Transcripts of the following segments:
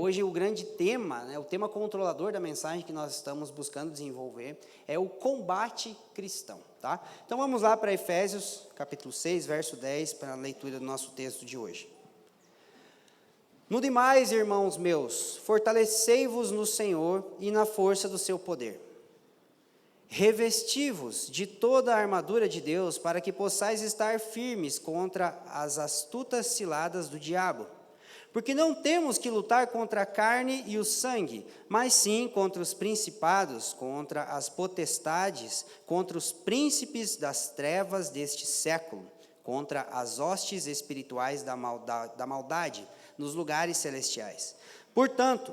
Hoje o grande tema, o tema controlador da mensagem que nós estamos buscando desenvolver é o combate cristão, tá? Então vamos lá para Efésios, capítulo 6, verso 10, para a leitura do nosso texto de hoje. No demais, irmãos meus, fortalecei-vos no Senhor e na força do seu poder. Revesti-vos de toda a armadura de Deus, para que possais estar firmes contra as astutas ciladas do diabo. Porque não temos que lutar contra a carne e o sangue, mas sim contra os principados, contra as potestades, contra os príncipes das trevas deste século, contra as hostes espirituais da maldade nos lugares celestiais. Portanto,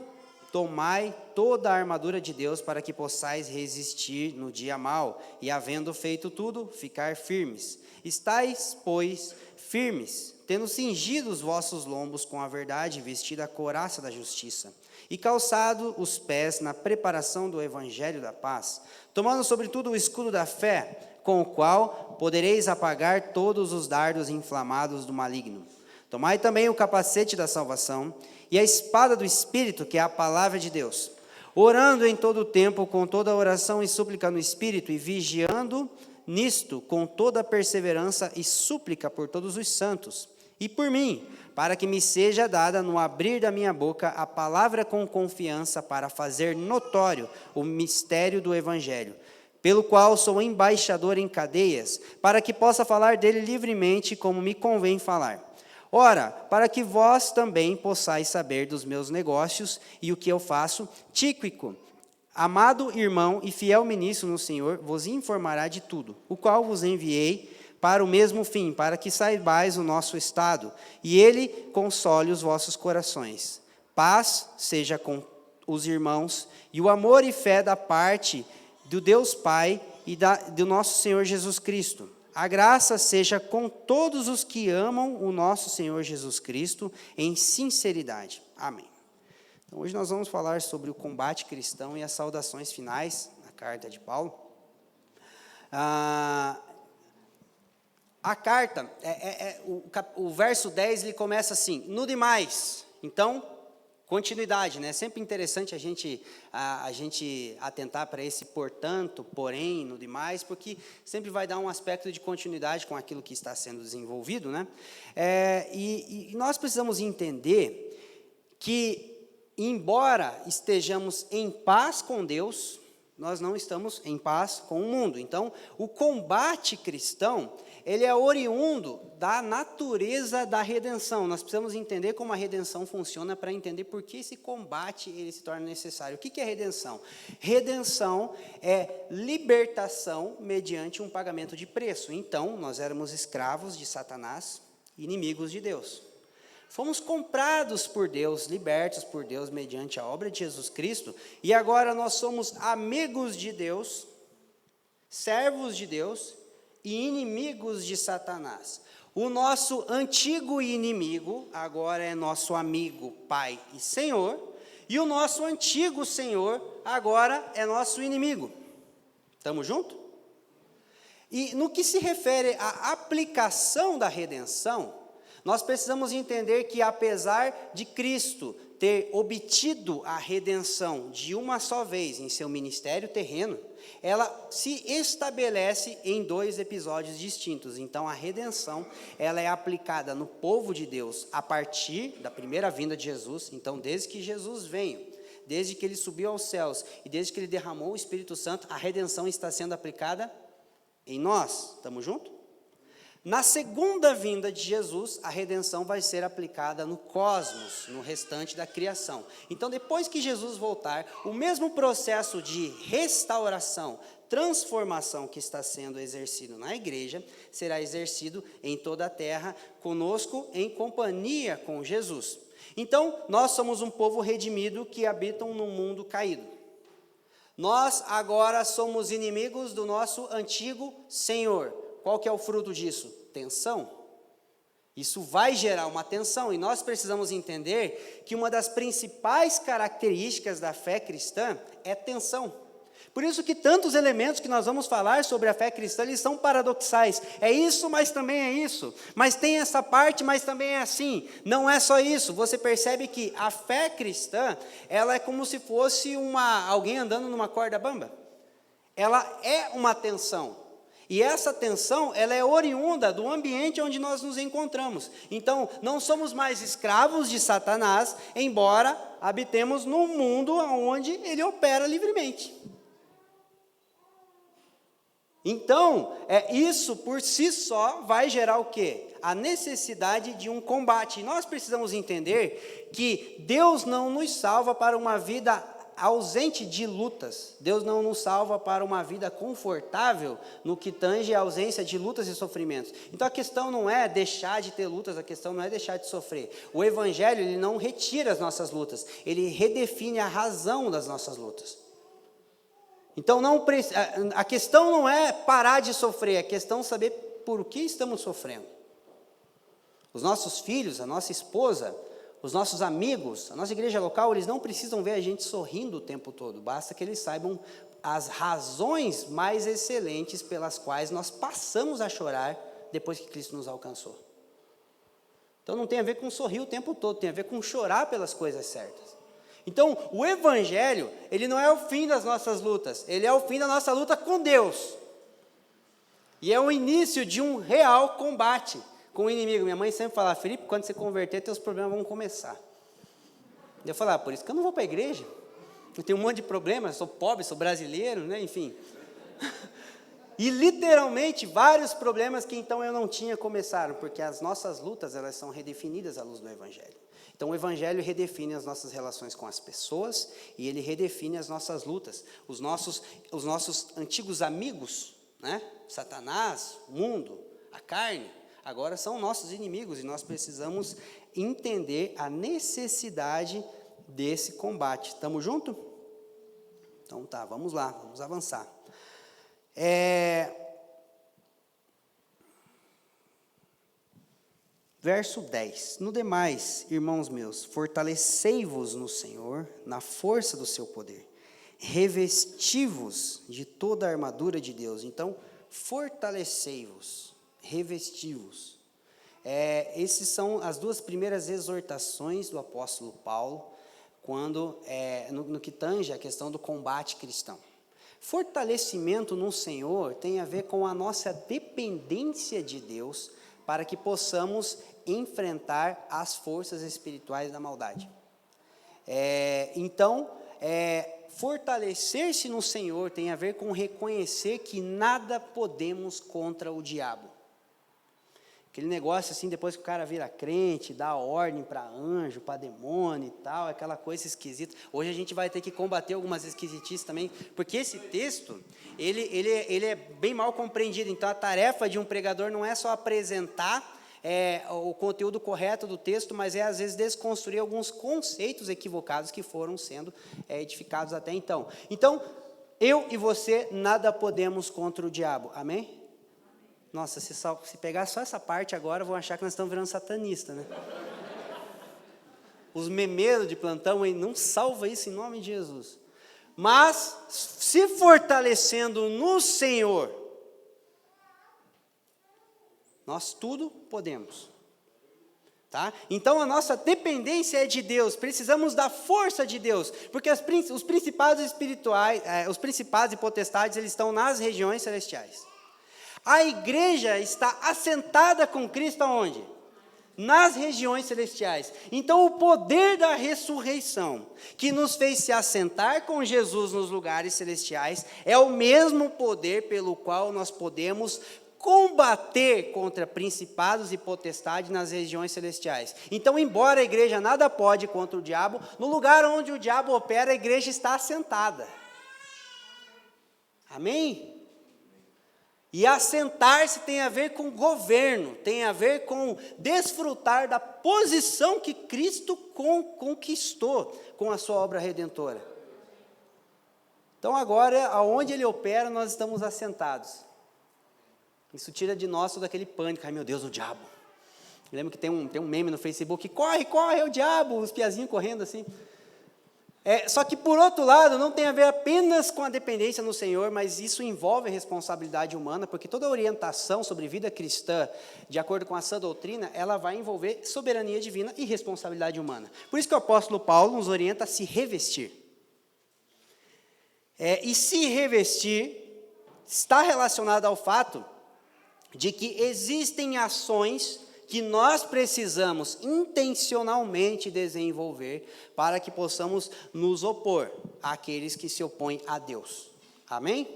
tomai toda a armadura de Deus para que possais resistir no dia mau, e havendo feito tudo, ficar firmes. Estais, pois, firmes, tendo cingido os vossos lombos com a verdade, vestida a couraça da justiça, e calçado os pés na preparação do evangelho da paz, tomando sobretudo o escudo da fé, com o qual podereis apagar todos os dardos inflamados do maligno. Tomai também o capacete da salvação e a espada do Espírito, que é a palavra de Deus, orando em todo o tempo com toda oração e súplica no Espírito, e vigiando nisto com toda perseverança e súplica por todos os santos, e por mim, para que me seja dada no abrir da minha boca a palavra com confiança para fazer notório o mistério do Evangelho, pelo qual sou embaixador em cadeias, para que possa falar dele livremente como me convém falar. Ora, para que vós também possais saber dos meus negócios e o que eu faço, Tíquico, amado irmão e fiel ministro no Senhor, vos informará de tudo, o qual vos enviei para o mesmo fim, para que saibais o nosso estado, e ele console os vossos corações. Paz seja com os irmãos, e o amor e fé da parte do Deus Pai e do nosso Senhor Jesus Cristo. A graça seja com todos os que amam o nosso Senhor Jesus Cristo em sinceridade. Amém. Então, hoje nós vamos falar sobre o combate cristão e as saudações finais na carta de Paulo. A carta, o verso 10, ele começa assim, no demais. Então, continuidade, né? Sempre interessante a gente atentar para esse portanto, porém, no demais, porque sempre vai dar um aspecto de continuidade com aquilo que está sendo desenvolvido, né? E nós precisamos entender que, embora estejamos em paz com Deus, nós não estamos em paz com o mundo. Então, o combate cristão, ele é oriundo da natureza da redenção. Nós precisamos entender como a redenção funciona para entender por que esse combate ele se torna necessário. O que é redenção? Redenção é libertação mediante um pagamento de preço. Então, nós éramos escravos de Satanás, inimigos de Deus. Fomos comprados por Deus, libertos por Deus mediante a obra de Jesus Cristo, e agora nós somos amigos de Deus, servos de Deus e inimigos de Satanás. O nosso antigo inimigo agora é nosso amigo, Pai e Senhor, e o nosso antigo Senhor agora é nosso inimigo. Estamos juntos? E no que se refere à aplicação da redenção, nós precisamos entender que, apesar de Cristo ter obtido a redenção de uma só vez em seu ministério terreno, ela se estabelece em dois episódios distintos. Então, a redenção ela é aplicada no povo de Deus a partir da primeira vinda de Jesus. Então, desde que Jesus veio, desde que ele subiu aos céus e desde que ele derramou o Espírito Santo, a redenção está sendo aplicada em nós. Estamos juntos? Na segunda vinda de Jesus, a redenção vai ser aplicada no cosmos, no restante da criação. Então, depois que Jesus voltar, o mesmo processo de restauração, transformação que está sendo exercido na igreja, será exercido em toda a terra, conosco em companhia com Jesus. Então, nós somos um povo redimido que habitam num mundo caído. Nós agora somos inimigos do nosso antigo Senhor. Qual que é o fruto disso? Tensão. Isso vai gerar uma tensão, e nós precisamos entender que uma das principais características da fé cristã é tensão. Por isso que tantos elementos que nós vamos falar sobre a fé cristã, eles são paradoxais. É isso, mas também é isso. Mas tem essa parte, mas também é assim. Não é só isso. Você percebe que a fé cristã, ela é como se fosse alguém andando numa corda bamba. Ela é uma tensão. E essa tensão, ela é oriunda do ambiente onde nós nos encontramos. Então, não somos mais escravos de Satanás, embora habitemos num mundo onde ele opera livremente. Então, isso por si só vai gerar o quê? A necessidade de um combate. E nós precisamos entender que Deus não nos salva para uma vida ausente de lutas. Deus não nos salva para uma vida confortável no que tange a ausência de lutas e sofrimentos. Então a questão não é deixar de ter lutas, a questão não é deixar de sofrer. O Evangelho, ele não retira as nossas lutas, ele redefine a razão das nossas lutas. Então a questão não é parar de sofrer, a questão é saber por que estamos sofrendo. Os nossos filhos, a nossa esposa, os nossos amigos, a nossa igreja local, eles não precisam ver a gente sorrindo o tempo todo, basta que eles saibam as razões mais excelentes pelas quais nós passamos a chorar depois que Cristo nos alcançou. Então não tem a ver com sorrir o tempo todo, tem a ver com chorar pelas coisas certas. Então o Evangelho, ele não é o fim das nossas lutas, ele é o fim da nossa luta com Deus. E é o início de um real combate com o inimigo. Minha mãe sempre fala: Felipe, quando você converter, teus problemas vão começar. Eu falo: por isso que eu não vou para a igreja. Eu tenho um monte de problemas, sou pobre, sou brasileiro, né? Enfim. E literalmente vários problemas que então eu não tinha começaram, porque as nossas lutas, elas são redefinidas à luz do Evangelho. Então o Evangelho redefine as nossas relações com as pessoas e ele redefine as nossas lutas. Os nossos antigos amigos, né? Satanás, o mundo, a carne, agora são nossos inimigos e nós precisamos entender a necessidade desse combate. Estamos juntos? Então tá, vamos lá, vamos avançar. Verso 10. No demais, irmãos meus, fortalecei-vos no Senhor, na força do seu poder. Revesti-vos de toda a armadura de Deus. Então, fortalecei-vos, revesti-vos. Essas são as duas primeiras exortações do apóstolo Paulo, quando, no que tange a questão do combate cristão. Fortalecimento no Senhor tem a ver com a nossa dependência de Deus, para que possamos enfrentar as forças espirituais da maldade. Então, fortalecer-se no Senhor tem a ver com reconhecer que nada podemos contra o diabo. Aquele negócio assim, depois que o cara vira crente, dá ordem para anjo, para demônio e tal, aquela coisa esquisita. Hoje a gente vai ter que combater algumas esquisitices também, porque esse texto, ele é bem mal compreendido. Então a tarefa de um pregador não é só apresentar o conteúdo correto do texto, mas às vezes desconstruir alguns conceitos equivocados que foram sendo edificados até então. Então, eu e você nada podemos contra o diabo, amém? Nossa, se pegar só essa parte agora, vão achar que nós estamos virando satanista, né? Os memeiros de plantão aí, não salva isso em nome de Jesus. Mas, se fortalecendo no Senhor, nós tudo podemos. Tá? Então, a nossa dependência é de Deus, precisamos da força de Deus, porque os principados espirituais, os principados e potestades, eles estão nas regiões celestiais. A igreja está assentada com Cristo aonde? Nas regiões celestiais. Então o poder da ressurreição, que nos fez se assentar com Jesus nos lugares celestiais, é o mesmo poder pelo qual nós podemos combater contra principados e potestades nas regiões celestiais. Então, embora a igreja nada pode contra o diabo, no lugar onde o diabo opera, a igreja está assentada. Amém? E assentar-se tem a ver com governo, tem a ver com desfrutar da posição que Cristo conquistou com a sua obra redentora. Então agora, aonde Ele opera, nós estamos assentados. Isso tira de nós todo aquele pânico. Ai meu Deus, o diabo. Eu lembro que tem um meme no Facebook, corre, corre, é o diabo, os piazinhos correndo assim. Só que, por outro lado, não tem a ver apenas com a dependência no Senhor, mas isso envolve a responsabilidade humana, porque toda orientação sobre vida cristã, de acordo com a sã doutrina, ela vai envolver soberania divina e responsabilidade humana. Por isso que o apóstolo Paulo nos orienta a se revestir. E se revestir está relacionado ao fato de que existem ações que nós precisamos intencionalmente desenvolver para que possamos nos opor àqueles que se opõem a Deus. Amém?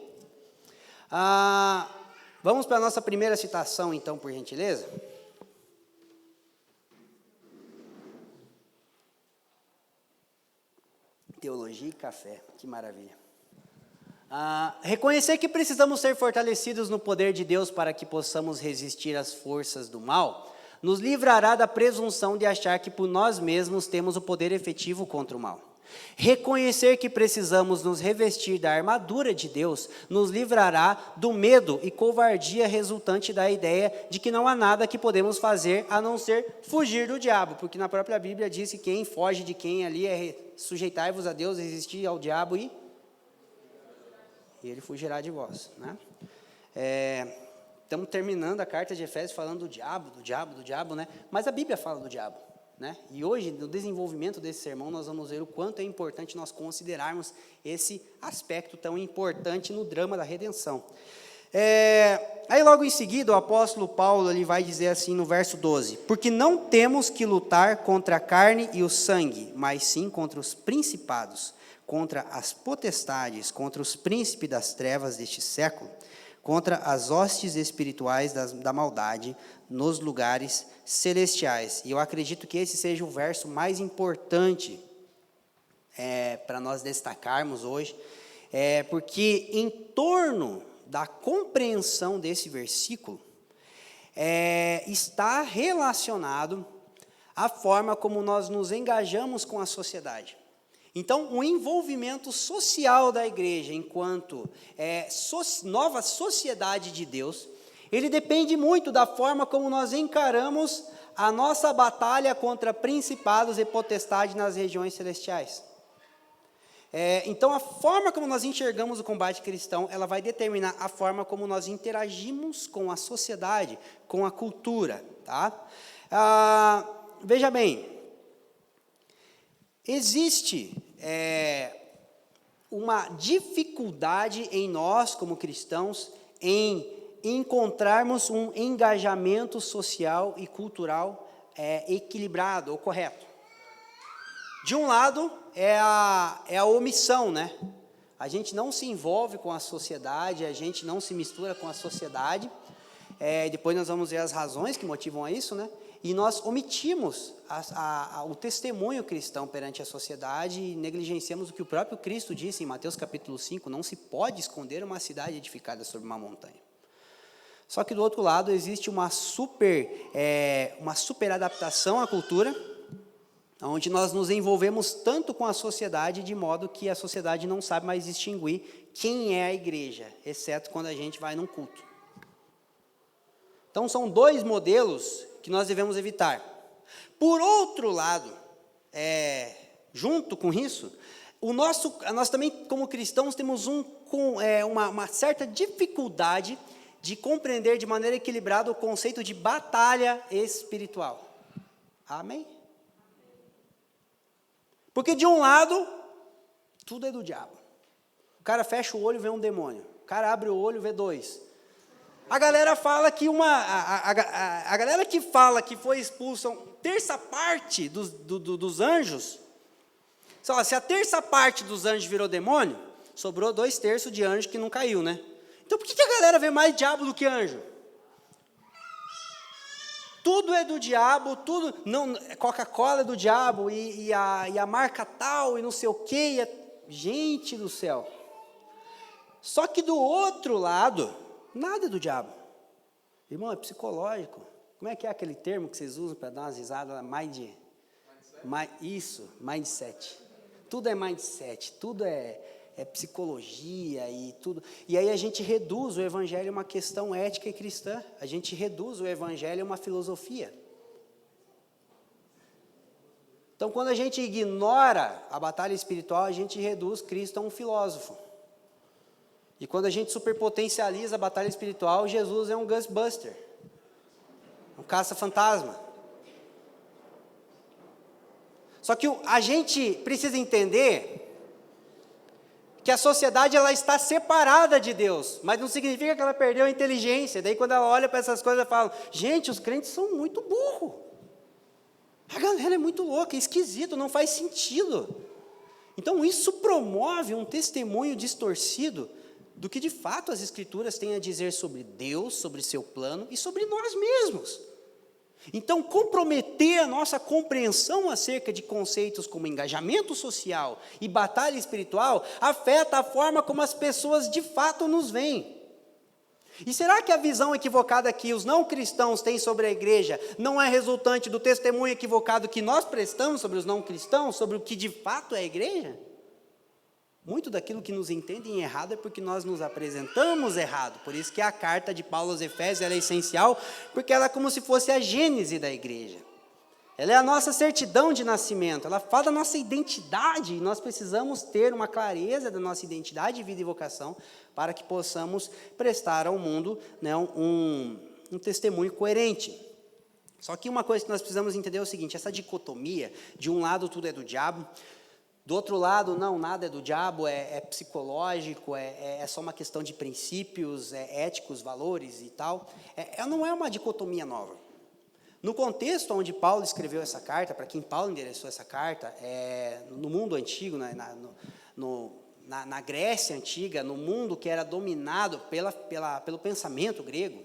Vamos para a nossa primeira citação, então, por gentileza. Teologia e café, que maravilha. Reconhecer que precisamos ser fortalecidos no poder de Deus para que possamos resistir às forças do mal, nos livrará da presunção de achar que por nós mesmos temos o poder efetivo contra o mal. Reconhecer que precisamos nos revestir da armadura de Deus, nos livrará do medo e covardia resultante da ideia de que não há nada que podemos fazer a não ser fugir do diabo, porque na própria Bíblia diz que quem foge de quem ali é sujeitai-vos a Deus, resistir ao diabo e ele fugirá de vós, né? Estamos terminando a carta de Efésios falando do diabo, né? Mas a Bíblia fala do diabo, né? E hoje, no desenvolvimento desse sermão, nós vamos ver o quanto é importante nós considerarmos esse aspecto tão importante no drama da redenção. Aí logo em seguida, o apóstolo Paulo ele vai dizer assim no verso 12: porque não temos que lutar contra a carne e o sangue, mas sim contra os principados, contra as potestades, contra os príncipes das trevas deste século, contra as hostes espirituais da maldade nos lugares celestiais. E eu acredito que esse seja o verso mais importante para nós destacarmos hoje, porque em torno da compreensão desse versículo está relacionado à forma como nós nos engajamos com a sociedade. Então, o envolvimento social da igreja, enquanto nova sociedade de Deus, ele depende muito da forma como nós encaramos a nossa batalha contra principados e potestades nas regiões celestiais. Então, a forma como nós enxergamos o combate cristão, ela vai determinar a forma como nós interagimos com a sociedade, com a cultura. Tá? Veja bem, existe uma dificuldade em nós, como cristãos, em encontrarmos um engajamento social e cultural equilibrado ou correto. De um lado, é a omissão, né? A gente não se envolve com a sociedade, a gente não se mistura com a sociedade. Depois nós vamos ver as razões que motivam a isso, né? E nós omitimos o testemunho cristão perante a sociedade e negligenciamos o que o próprio Cristo disse em Mateus capítulo 5, não se pode esconder uma cidade edificada sobre uma montanha. Só que do outro lado existe uma super adaptação à cultura, onde nós nos envolvemos tanto com a sociedade, de modo que a sociedade não sabe mais distinguir quem é a igreja, exceto quando a gente vai num culto. Então, são dois modelos que nós devemos evitar. Por outro lado, junto com isso, nós também, como cristãos, temos uma certa dificuldade de compreender de maneira equilibrada o conceito de batalha espiritual. Amém? Porque, de um lado, tudo é do diabo. O cara fecha o olho e vê um demônio. O cara abre o olho e vê dois. A galera fala que a galera que fala que foi expulsa terça parte dos anjos, se a terça parte dos anjos virou demônio, sobrou 2/3 de anjo que não caiu, né? Então por que a galera vê mais diabo do que anjo? Tudo é do diabo, tudo, não, Coca-Cola é do diabo, e a marca tal, e não sei o quê, gente do céu. Só que do outro lado, nada é do diabo. Irmão, é psicológico. Como é que é aquele termo que vocês usam para dar umas risadas? Mindset. Tudo é mindset, tudo é psicologia e tudo. E aí a gente reduz o evangelho a uma questão ética e cristã. A gente reduz o evangelho a uma filosofia. Então, quando a gente ignora a batalha espiritual, a gente reduz Cristo a um filósofo. E quando a gente superpotencializa a batalha espiritual, Jesus é um Ghostbuster, um caça-fantasma. Só que a gente precisa entender que a sociedade ela está separada de Deus, mas não significa que ela perdeu a inteligência. Daí quando ela olha para essas coisas, ela fala, gente, os crentes são muito burros. A galera é muito louca, é esquisito, não faz sentido. Então isso promove um testemunho distorcido do que de fato as Escrituras têm a dizer sobre Deus, sobre seu plano e sobre nós mesmos. Então, comprometer a nossa compreensão acerca de conceitos como engajamento social e batalha espiritual afeta a forma como as pessoas de fato nos veem. E será que a visão equivocada que os não cristãos têm sobre a igreja não é resultante do testemunho equivocado que nós prestamos sobre os não cristãos, sobre o que de fato é a igreja? Muito daquilo que nos entendem errado é porque nós nos apresentamos errado. Por isso que a carta de Paulo aos Efésios ela é essencial, porque ela é como se fosse a gênese da igreja. Ela é a nossa certidão de nascimento, ela fala da nossa identidade, e nós precisamos ter uma clareza da nossa identidade, vida e vocação, para que possamos prestar ao mundo, né, um testemunho coerente. Só que uma coisa que nós precisamos entender é o seguinte, essa dicotomia, de um lado tudo é do diabo, do outro lado, não, nada é do diabo, é psicológico, é só uma questão de princípios, éticos, valores e tal. Não é uma dicotomia nova. No contexto onde Paulo escreveu essa carta, para quem Paulo endereçou essa carta, no mundo antigo, na Grécia antiga, no mundo que era dominado pelo pensamento grego,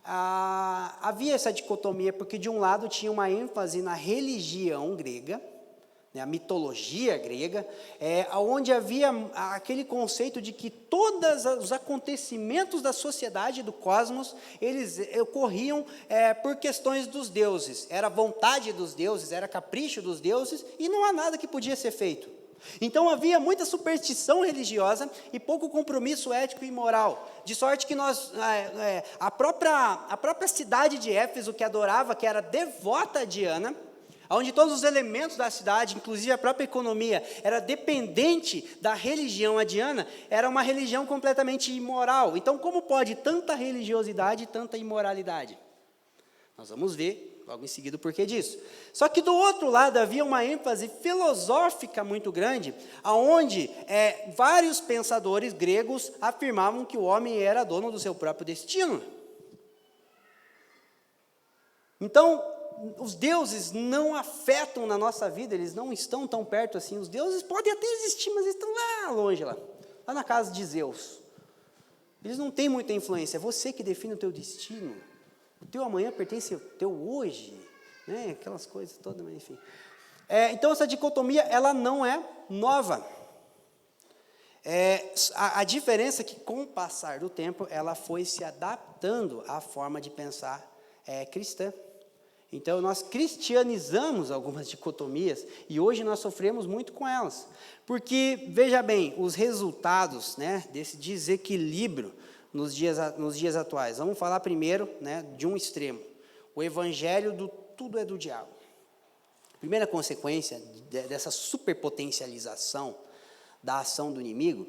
havia essa dicotomia, porque de um lado tinha uma ênfase na religião grega, a mitologia grega, onde havia aquele conceito de que todos os acontecimentos da sociedade, do cosmos, eles ocorriam por questões dos deuses, era vontade dos deuses, era capricho dos deuses, e não há nada que podia ser feito. Então havia muita superstição religiosa e pouco compromisso ético e moral, de sorte que a própria cidade de Éfeso, que adorava, que era devota a Diana, onde todos os elementos da cidade, inclusive a própria economia, era dependente da religião a Diana, era uma religião completamente imoral. Então, como pode tanta religiosidade e tanta imoralidade? Nós vamos ver logo em seguida o porquê disso. Só que do outro lado havia uma ênfase filosófica muito grande, onde vários pensadores gregos afirmavam que o homem era dono do seu próprio destino. Então, os deuses não afetam na nossa vida, eles não estão tão perto assim. Os deuses podem até existir, mas estão lá longe, lá na casa de Zeus. Eles não têm muita influência, é você que define o teu destino. O teu amanhã pertence ao teu hoje, né? Aquelas coisas todas, mas enfim. Então, essa dicotomia, ela não é nova. A diferença é que, com o passar do tempo, ela foi se adaptando à forma de pensar cristã. Então, nós cristianizamos algumas dicotomias e hoje nós sofremos muito com elas. Porque, veja bem, os resultados, né, desse desequilíbrio nos dias atuais. Vamos falar primeiro, né, de um extremo. O evangelho do tudo é do diabo. A primeira consequência dessa superpotencialização da ação do inimigo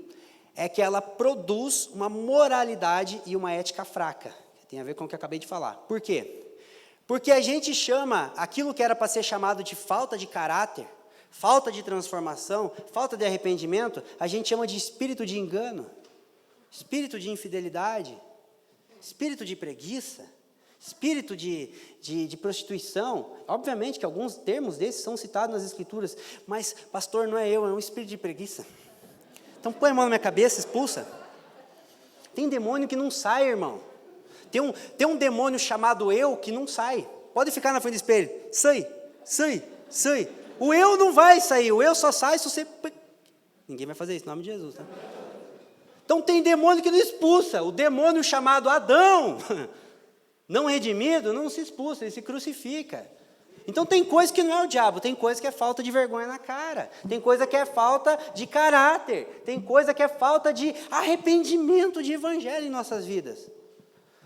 é que ela produz uma moralidade e uma ética fraca. Tem a ver com o que eu acabei de falar. Por quê? Porque a gente chama aquilo que era para ser chamado de falta de caráter, falta de transformação, falta de arrependimento, a gente chama de espírito de engano, espírito de infidelidade, espírito de preguiça, espírito de prostituição. Obviamente que alguns termos desses são citados nas Escrituras, mas, pastor, não é um espírito de preguiça. Então põe a mão na minha cabeça, expulsa. Tem demônio que não sai, irmão. Tem um demônio chamado eu que não sai. Pode ficar na frente do espelho. Sai. O eu não vai sair. O eu só sai se você... Ninguém vai fazer isso, em nome de Jesus. Tá? Então tem demônio que não expulsa. O demônio chamado Adão, não redimido, não se expulsa, ele se crucifica. Então tem coisa que não é o diabo, tem coisa que é falta de vergonha na cara, tem coisa que é falta de caráter, tem coisa que é falta de arrependimento de evangelho em nossas vidas.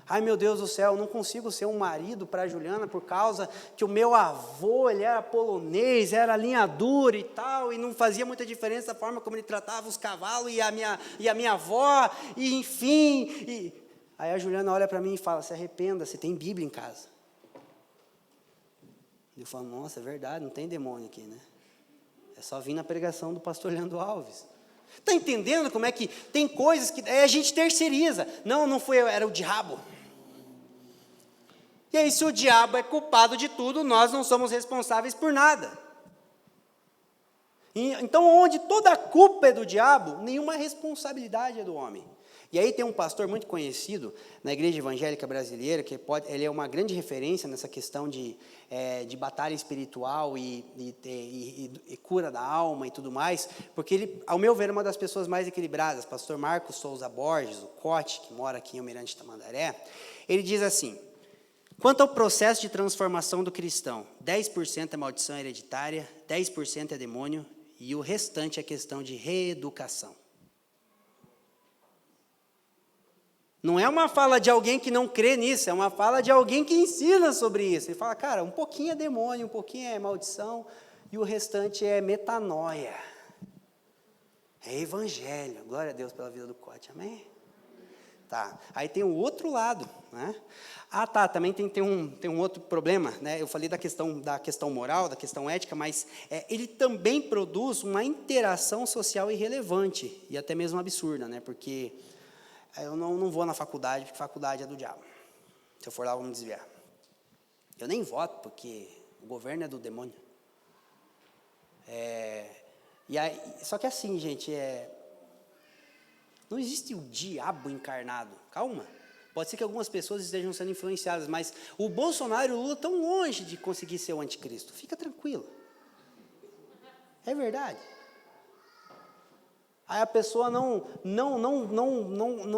Ai, meu Deus do céu, eu não consigo ser um marido para a Juliana por causa que o meu avô, ele era polonês, era linha dura e tal, e não fazia muita diferença a forma como ele tratava os cavalos e a minha avó, e enfim. Aí a Juliana olha para mim e fala, se arrependa, você tem Bíblia em casa. Eu falo, nossa, é verdade, não tem demônio aqui, né? É só vir na pregação do pastor Leandro Alves. Está entendendo como é que tem coisas que a gente terceiriza? Não foi, era o diabo. E aí, se o diabo é culpado de tudo, nós não somos responsáveis por nada. Então, onde toda a culpa é do diabo, nenhuma responsabilidade é do homem. E aí tem um pastor muito conhecido na igreja evangélica brasileira, ele é uma grande referência nessa questão de batalha espiritual e cura da alma e tudo mais, porque ele, ao meu ver, é uma das pessoas mais equilibradas, pastor Marcos Souza Borges, o Cote, que mora aqui em Almirante Tamandaré, ele diz assim, quanto ao processo de transformação do cristão, 10% é maldição hereditária, 10% é demônio, e o restante é questão de reeducação. Não é uma fala de alguém que não crê nisso, é uma fala de alguém que ensina sobre isso. Ele fala, cara, um pouquinho é demônio, um pouquinho é maldição, e o restante é metanoia. É evangelho. Glória a Deus pela vida do Cote, amém? Tá, aí tem o outro lado, né? Ah, tá, também tem um outro problema, né? Eu falei da questão moral, da questão ética, mas ele também produz uma interação social irrelevante, e até mesmo absurda, né? Porque eu não vou na faculdade, porque faculdade é do diabo. Se eu for lá, eu vou me desviar. Eu nem voto, porque o governo é do demônio. Só que assim, gente, não existe o diabo encarnado. Calma. Pode ser que algumas pessoas estejam sendo influenciadas, mas o Bolsonaro e o Lula estão longe de conseguir ser o anticristo. Fica tranquilo. É verdade. Aí a pessoa não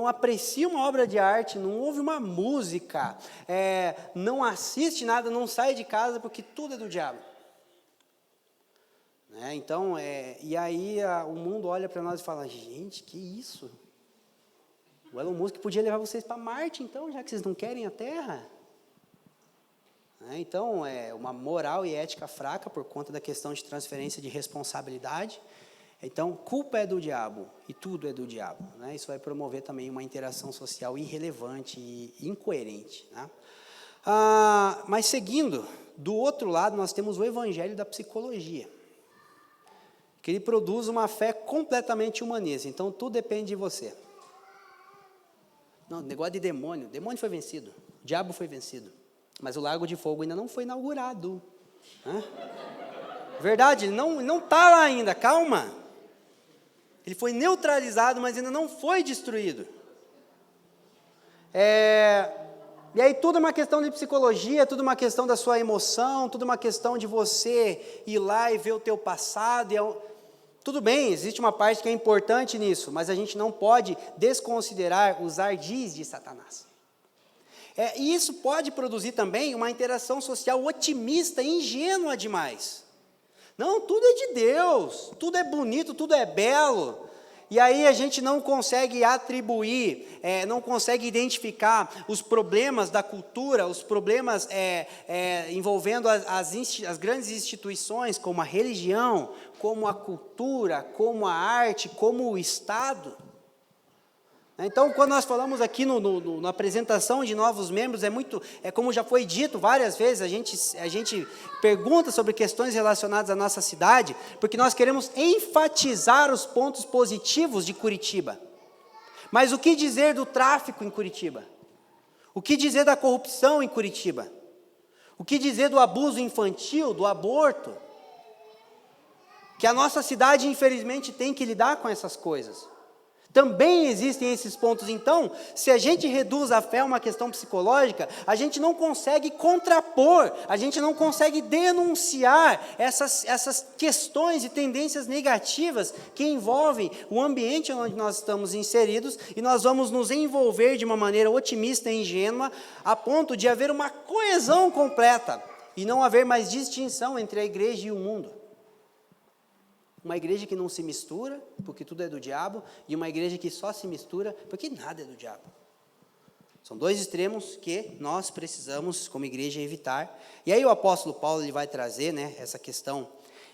aprecia uma obra de arte, não ouve uma música, não assiste nada, não sai de casa, porque tudo é do diabo. Então, e aí o mundo olha para nós e fala, gente, que isso? O Elon Musk podia levar vocês para Marte, então, já que vocês não querem a Terra. Então, é uma moral e ética fraca por conta da questão de transferência de responsabilidade. Então, culpa é do diabo e tudo é do diabo. Isso vai promover também uma interação social irrelevante e incoerente. Mas seguindo, do outro lado, nós temos o evangelho da psicologia, que ele produz uma fé completamente humanista. Então, tudo depende de você. Não, negócio de demônio. Demônio foi vencido. O diabo foi vencido. Mas o Lago de Fogo ainda não foi inaugurado. Verdade, ele não está lá ainda. Calma. Ele foi neutralizado, mas ainda não foi destruído. E aí tudo é uma questão de psicologia, tudo é uma questão da sua emoção, tudo é uma questão de você ir lá e ver o teu passado. Tudo bem, existe uma parte que é importante nisso, mas a gente não pode desconsiderar os ardis de Satanás. E isso pode produzir também uma interação social otimista e ingênua demais. Não, tudo é de Deus, tudo é bonito, tudo é belo. E aí a gente não consegue atribuir, não consegue identificar os problemas da cultura, os problemas envolvendo as grandes instituições, como a religião, como a cultura, como a arte, como o Estado. Então, quando nós falamos aqui na apresentação de novos membros, como já foi dito várias vezes, a gente pergunta sobre questões relacionadas à nossa cidade, porque nós queremos enfatizar os pontos positivos de Curitiba. Mas o que dizer do tráfico em Curitiba? O que dizer da corrupção em Curitiba? O que dizer do abuso infantil, do aborto? Que a nossa cidade, infelizmente, tem que lidar com essas coisas. Também existem esses pontos. Então, se a gente reduz a fé a uma questão psicológica, a gente não consegue contrapor, a gente não consegue denunciar essas questões e tendências negativas que envolvem o ambiente onde nós estamos inseridos, e nós vamos nos envolver de uma maneira otimista e ingênua, a ponto de haver uma coesão completa, e não haver mais distinção entre a igreja e o mundo. Uma igreja que não se mistura, porque tudo é do diabo, e uma igreja que só se mistura, porque nada é do diabo. São dois extremos que nós precisamos, como igreja, evitar. E aí o apóstolo Paulo ele vai trazer, né, essa questão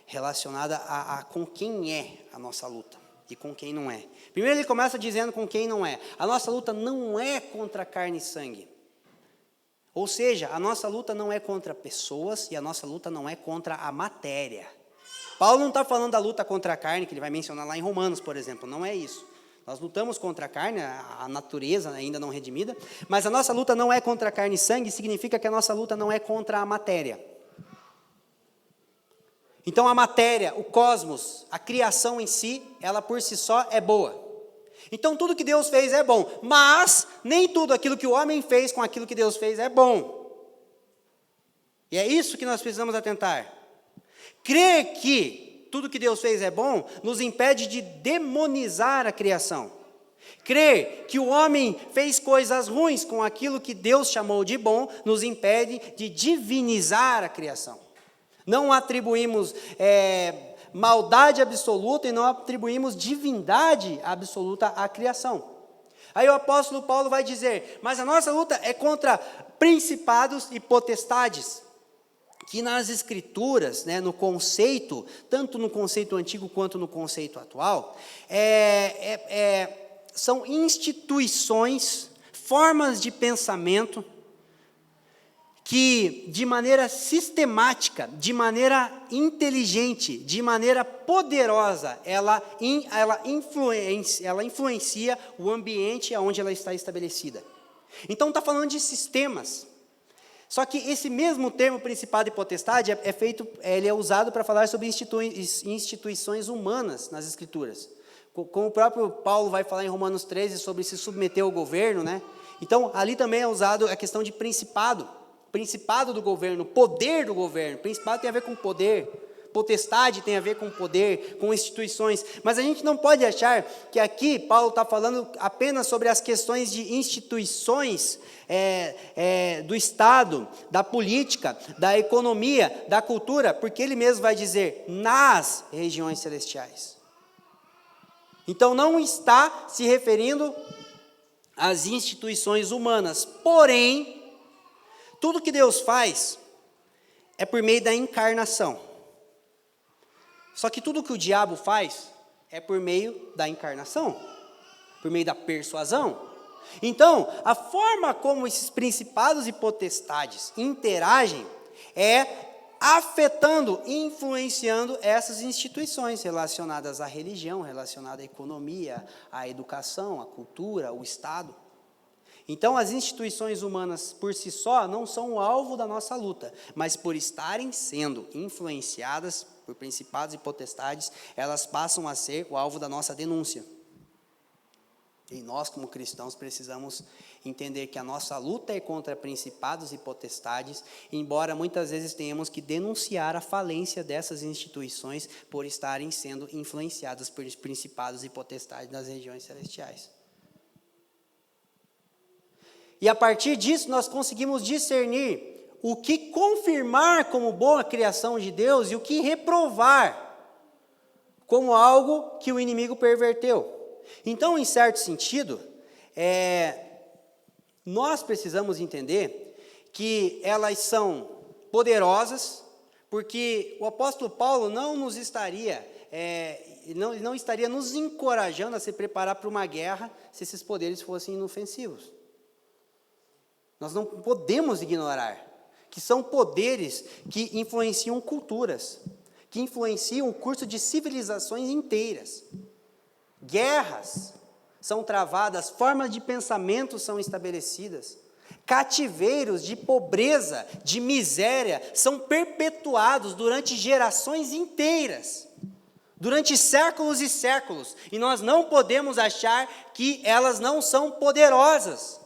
relacionada a com quem é a nossa luta e com quem não é. Primeiro ele começa dizendo com quem não é. A nossa luta não é contra carne e sangue. Ou seja, a nossa luta não é contra pessoas e a nossa luta não é contra a matéria. Paulo não está falando da luta contra a carne, que ele vai mencionar lá em Romanos, por exemplo. Não é isso. Nós lutamos contra a carne, a natureza ainda não redimida, mas a nossa luta não é contra a carne e sangue, significa que a nossa luta não é contra a matéria. Então a matéria, o cosmos, a criação em si, ela por si só é boa. Então tudo que Deus fez é bom, mas nem tudo aquilo que o homem fez com aquilo que Deus fez é bom. E é isso que nós precisamos atentar. Crer que tudo que Deus fez é bom, nos impede de demonizar a criação. Crer que o homem fez coisas ruins com aquilo que Deus chamou de bom, nos impede de divinizar a criação. Não atribuímos maldade absoluta e não atribuímos divindade absoluta à criação. Aí o apóstolo Paulo vai dizer, mas a nossa luta é contra principados e potestades, que nas escrituras, né, no conceito, tanto no conceito antigo quanto no conceito atual, são instituições, formas de pensamento, que de maneira sistemática, de maneira inteligente, de maneira poderosa, ela influencia o ambiente onde ela está estabelecida. Então está falando de sistemas. Só que esse mesmo termo principado e potestade ele é usado para falar sobre instituições humanas nas Escrituras. Como o próprio Paulo vai falar em Romanos 13 sobre se submeter ao governo, né? Então ali também é usado a questão de principado do governo, poder do governo. Principado tem a ver com poder, potestade tem a ver com poder, com instituições. Mas a gente não pode achar que aqui Paulo está falando apenas sobre as questões de instituições do Estado, da política, da economia, da cultura, porque ele mesmo vai dizer, nas regiões celestiais. Então não está se referindo às instituições humanas, porém, tudo que Deus faz é por meio da encarnação. Só que tudo que o diabo faz é por meio da encarnação, por meio da persuasão. Então, a forma como esses principados e potestades interagem é afetando, influenciando essas instituições relacionadas à religião, relacionadas à economia, à educação, à cultura, ao Estado. Então, as instituições humanas por si só não são o alvo da nossa luta, mas por estarem sendo influenciadas por principados e potestades, elas passam a ser o alvo da nossa denúncia. E nós, como cristãos, precisamos entender que a nossa luta é contra principados e potestades, embora muitas vezes tenhamos que denunciar a falência dessas instituições por estarem sendo influenciadas por principados e potestades nas regiões celestiais. E a partir disso nós conseguimos discernir o que confirmar como boa criação de Deus e o que reprovar como algo que o inimigo perverteu. Então, em certo sentido, nós precisamos entender que elas são poderosas, porque o apóstolo Paulo não estaria nos encorajando a se preparar para uma guerra se esses poderes fossem inofensivos. Nós não podemos ignorar que são poderes que influenciam culturas, que influenciam o curso de civilizações inteiras. Guerras são travadas, formas de pensamento são estabelecidas, cativeiros de pobreza, de miséria, são perpetuados durante gerações inteiras, durante séculos e séculos, e nós não podemos achar que elas não são poderosas.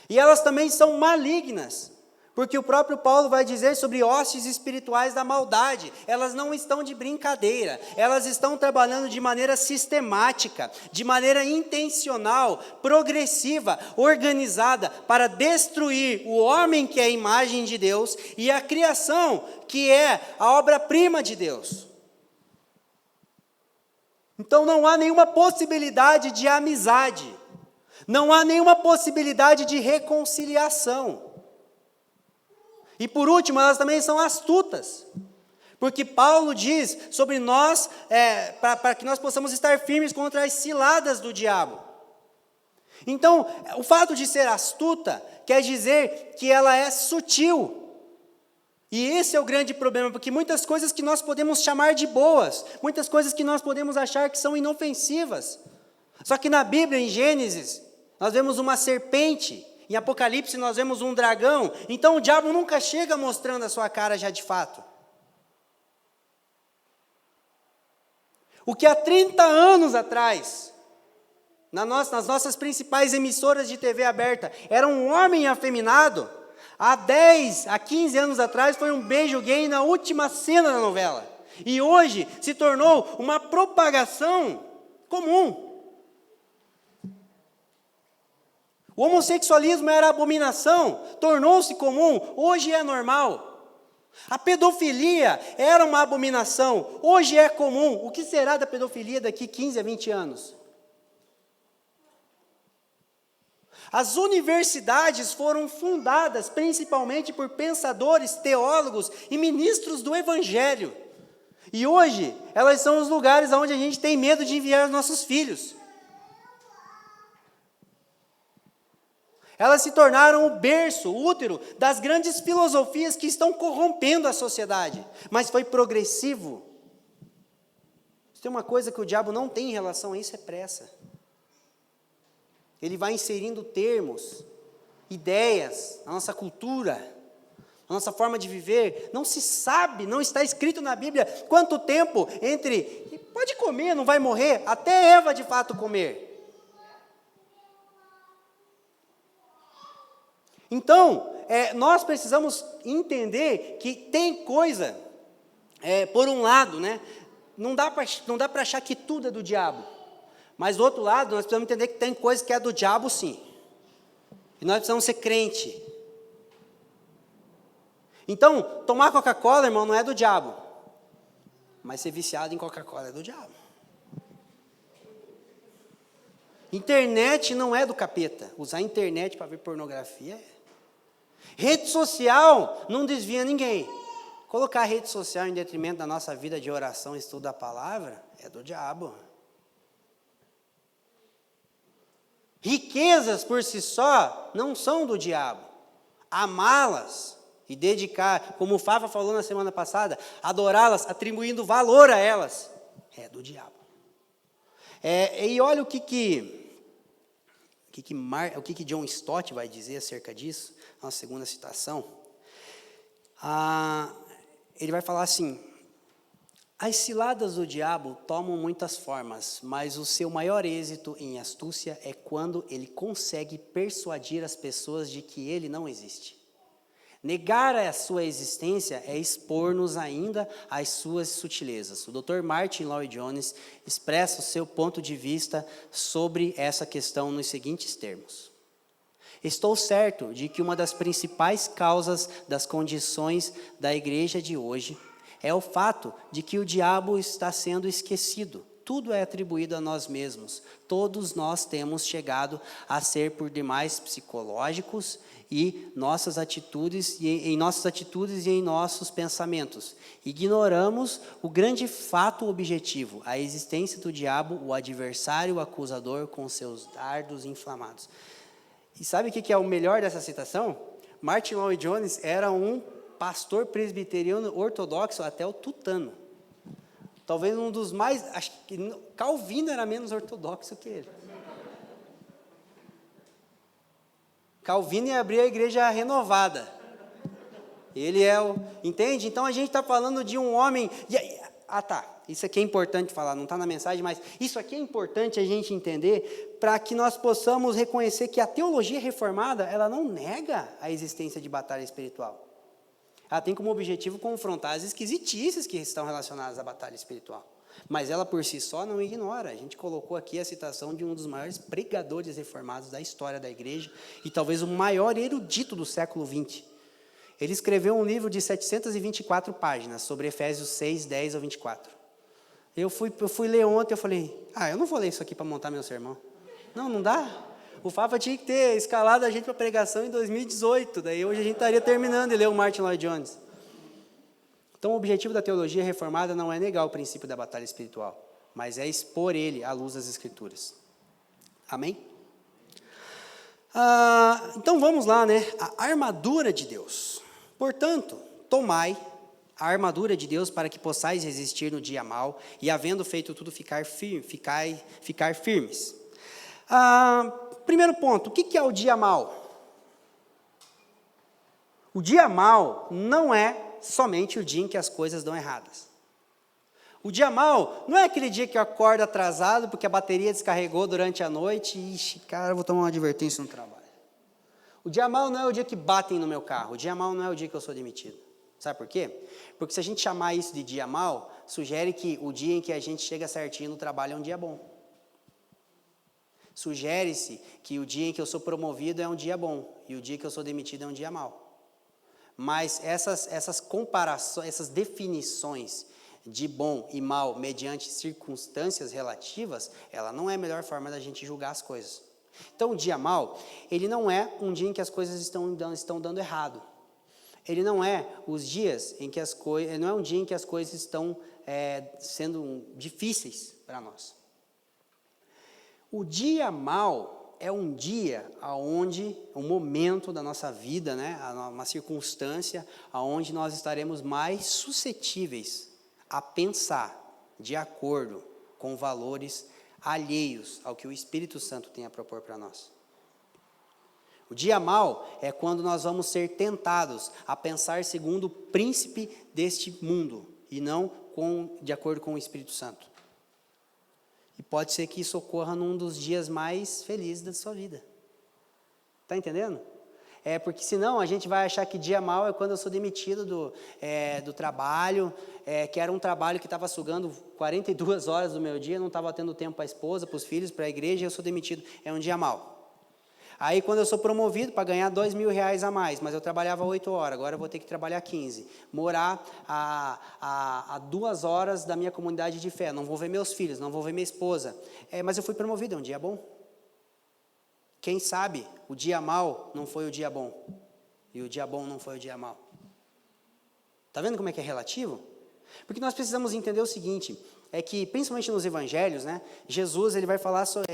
E elas também são malignas, porque o próprio Paulo vai dizer sobre hostes espirituais da maldade. Elas não estão de brincadeira, elas estão trabalhando de maneira sistemática, de maneira intencional, progressiva, organizada, para destruir o homem que é a imagem de Deus e a criação, que é a obra-prima de Deus. Então não há nenhuma possibilidade de amizade. Não há nenhuma possibilidade de reconciliação. E por último, elas também são astutas. Porque Paulo diz sobre nós, para que nós possamos estar firmes contra as ciladas do diabo. Então, o fato de ser astuta quer dizer que ela é sutil. E esse é o grande problema, porque muitas coisas que nós podemos chamar de boas, muitas coisas que nós podemos achar que são inofensivas. Só que na Bíblia, em Gênesis, nós vemos uma serpente, em Apocalipse nós vemos um dragão, então o diabo nunca chega mostrando a sua cara já de fato. O que há 30 anos atrás, nas nossas principais emissoras de TV aberta, era um homem afeminado, há 10, há 15 anos atrás foi um beijo gay na última cena da novela. E hoje se tornou uma propagação comum. O homossexualismo era abominação, tornou-se comum, hoje é normal. A pedofilia era uma abominação, hoje é comum. O que será da pedofilia daqui 15 a 20 anos? As universidades foram fundadas principalmente por pensadores, teólogos e ministros do Evangelho. E hoje, elas são os lugares onde a gente tem medo de enviar os nossos filhos. Elas se tornaram o berço, o útero das grandes filosofias que estão corrompendo a sociedade. Mas foi progressivo. Se tem uma coisa que o diabo não tem em relação a isso, é pressa. Ele vai inserindo termos, ideias, na nossa cultura, na nossa forma de viver. Não se sabe, não está escrito na Bíblia quanto tempo entre, pode comer, não vai morrer, até Eva de fato comer. Então, nós precisamos entender que tem coisa, por um lado, né, não dá para achar que tudo é do diabo. Mas do outro lado, nós precisamos entender que tem coisa que é do diabo, sim. E nós precisamos ser crente. Então, tomar Coca-Cola, irmão, não é do diabo. Mas ser viciado em Coca-Cola é do diabo. Internet não é do capeta. Usar a internet para ver pornografia é. Rede social não desvia ninguém. Colocar a rede social em detrimento da nossa vida de oração e estudo da palavra é do diabo. Riquezas por si só não são do diabo. Amá-las e dedicar, como o Fava falou na semana passada, adorá-las, atribuindo valor a elas, é do diabo. E olha o que John Stott vai dizer acerca disso, na segunda citação. Ele vai falar assim: as ciladas do diabo tomam muitas formas, mas o seu maior êxito em astúcia é quando ele consegue persuadir as pessoas de que ele não existe. Negar a sua existência é expor-nos ainda às suas sutilezas. O Dr. Martin Lloyd-Jones expressa o seu ponto de vista sobre essa questão nos seguintes termos: estou certo de que uma das principais causas das condições da igreja de hoje é o fato de que o diabo está sendo esquecido. Tudo é atribuído a nós mesmos. Todos nós temos chegado a ser por demais psicológicos em nossas atitudes e em nossos pensamentos. Ignoramos o grande fato objetivo, a existência do diabo, o adversário o acusador com seus dardos inflamados. E sabe o que é o melhor dessa citação? Martin Lloyd-Jones era um pastor presbiteriano ortodoxo até o tutano. Talvez um dos mais... Acho que Calvino era menos ortodoxo que ele. Calvino ia abrir a igreja renovada. Ele é o... Entende? Então a gente está falando de um homem... Isso aqui é importante falar, não está na mensagem, mas isso aqui é importante a gente entender para que nós possamos reconhecer que a teologia reformada, ela não nega a existência de batalha espiritual. Ela tem como objetivo confrontar as esquisitices que estão relacionadas à batalha espiritual. Mas ela por si só não ignora. A gente colocou aqui a citação de um dos maiores pregadores reformados da história da igreja e talvez o maior erudito do século XX. Ele escreveu um livro de 724 páginas sobre Efésios 6, 10 ao 24. Eu fui ler ontem, eu falei, eu não vou ler isso aqui para montar meu sermão. Não dá. O Fafa tinha que ter escalado a gente para pregação em 2018, daí hoje a gente estaria terminando de ler o Martin Lloyd Jones. Então, o objetivo da teologia reformada não é negar o princípio da batalha espiritual, mas é expor ele à luz das Escrituras. Amém? Então, vamos lá, né? A armadura de Deus. Portanto, tomai a armadura de Deus para que possais resistir no dia mau e, havendo feito tudo, ficar firmes. Primeiro ponto, o que é o dia mau? O dia mau não é somente o dia em que as coisas dão erradas. O dia mau não é aquele dia que eu acordo atrasado porque a bateria descarregou durante a noite e, cara, eu vou tomar uma advertência no trabalho. O dia mau não é o dia que batem no meu carro. O dia mau não é o dia que eu sou demitido. Sabe por quê? Porque se a gente chamar isso de dia mau, sugere que o dia em que a gente chega certinho no trabalho é um dia bom. Sugere-se que o dia em que eu sou promovido é um dia bom e o dia que eu sou demitido é um dia mau. Mas essas comparações, essas definições de bom e mal mediante circunstâncias relativas, ela não é a melhor forma da gente julgar as coisas. Então, o dia mau, ele não é um dia em que as coisas estão dando errado. Ele não é os dias em que não é um dia em que as coisas estão sendo difíceis para nós. O dia mau é um dia onde, um momento da nossa vida, né, uma circunstância onde nós estaremos mais suscetíveis a pensar de acordo com valores alheios ao que o Espírito Santo tem a propor para nós. O dia mau é quando nós vamos ser tentados a pensar segundo o príncipe deste mundo e não de acordo com o Espírito Santo. E pode ser que isso ocorra num dos dias mais felizes da sua vida. Está entendendo? Porque senão a gente vai achar que dia mau é quando eu sou demitido do trabalho, que era um trabalho que estava sugando 42 horas do meu dia, não estava tendo tempo para a esposa, para os filhos, para a igreja, e eu sou demitido. É um dia mau. Aí quando eu sou promovido para ganhar R$2.000 a mais, mas eu trabalhava 8 horas, agora eu vou ter que trabalhar 15. Morar a 2 horas da minha comunidade de fé, não vou ver meus filhos, não vou ver minha esposa. Mas eu fui promovido, é um dia bom. Quem sabe o dia mau não foi o dia bom, e o dia bom não foi o dia mau. Está vendo como é que é relativo? Porque nós precisamos entender o seguinte, é que, principalmente nos evangelhos, né, Jesus ele vai falar sobre,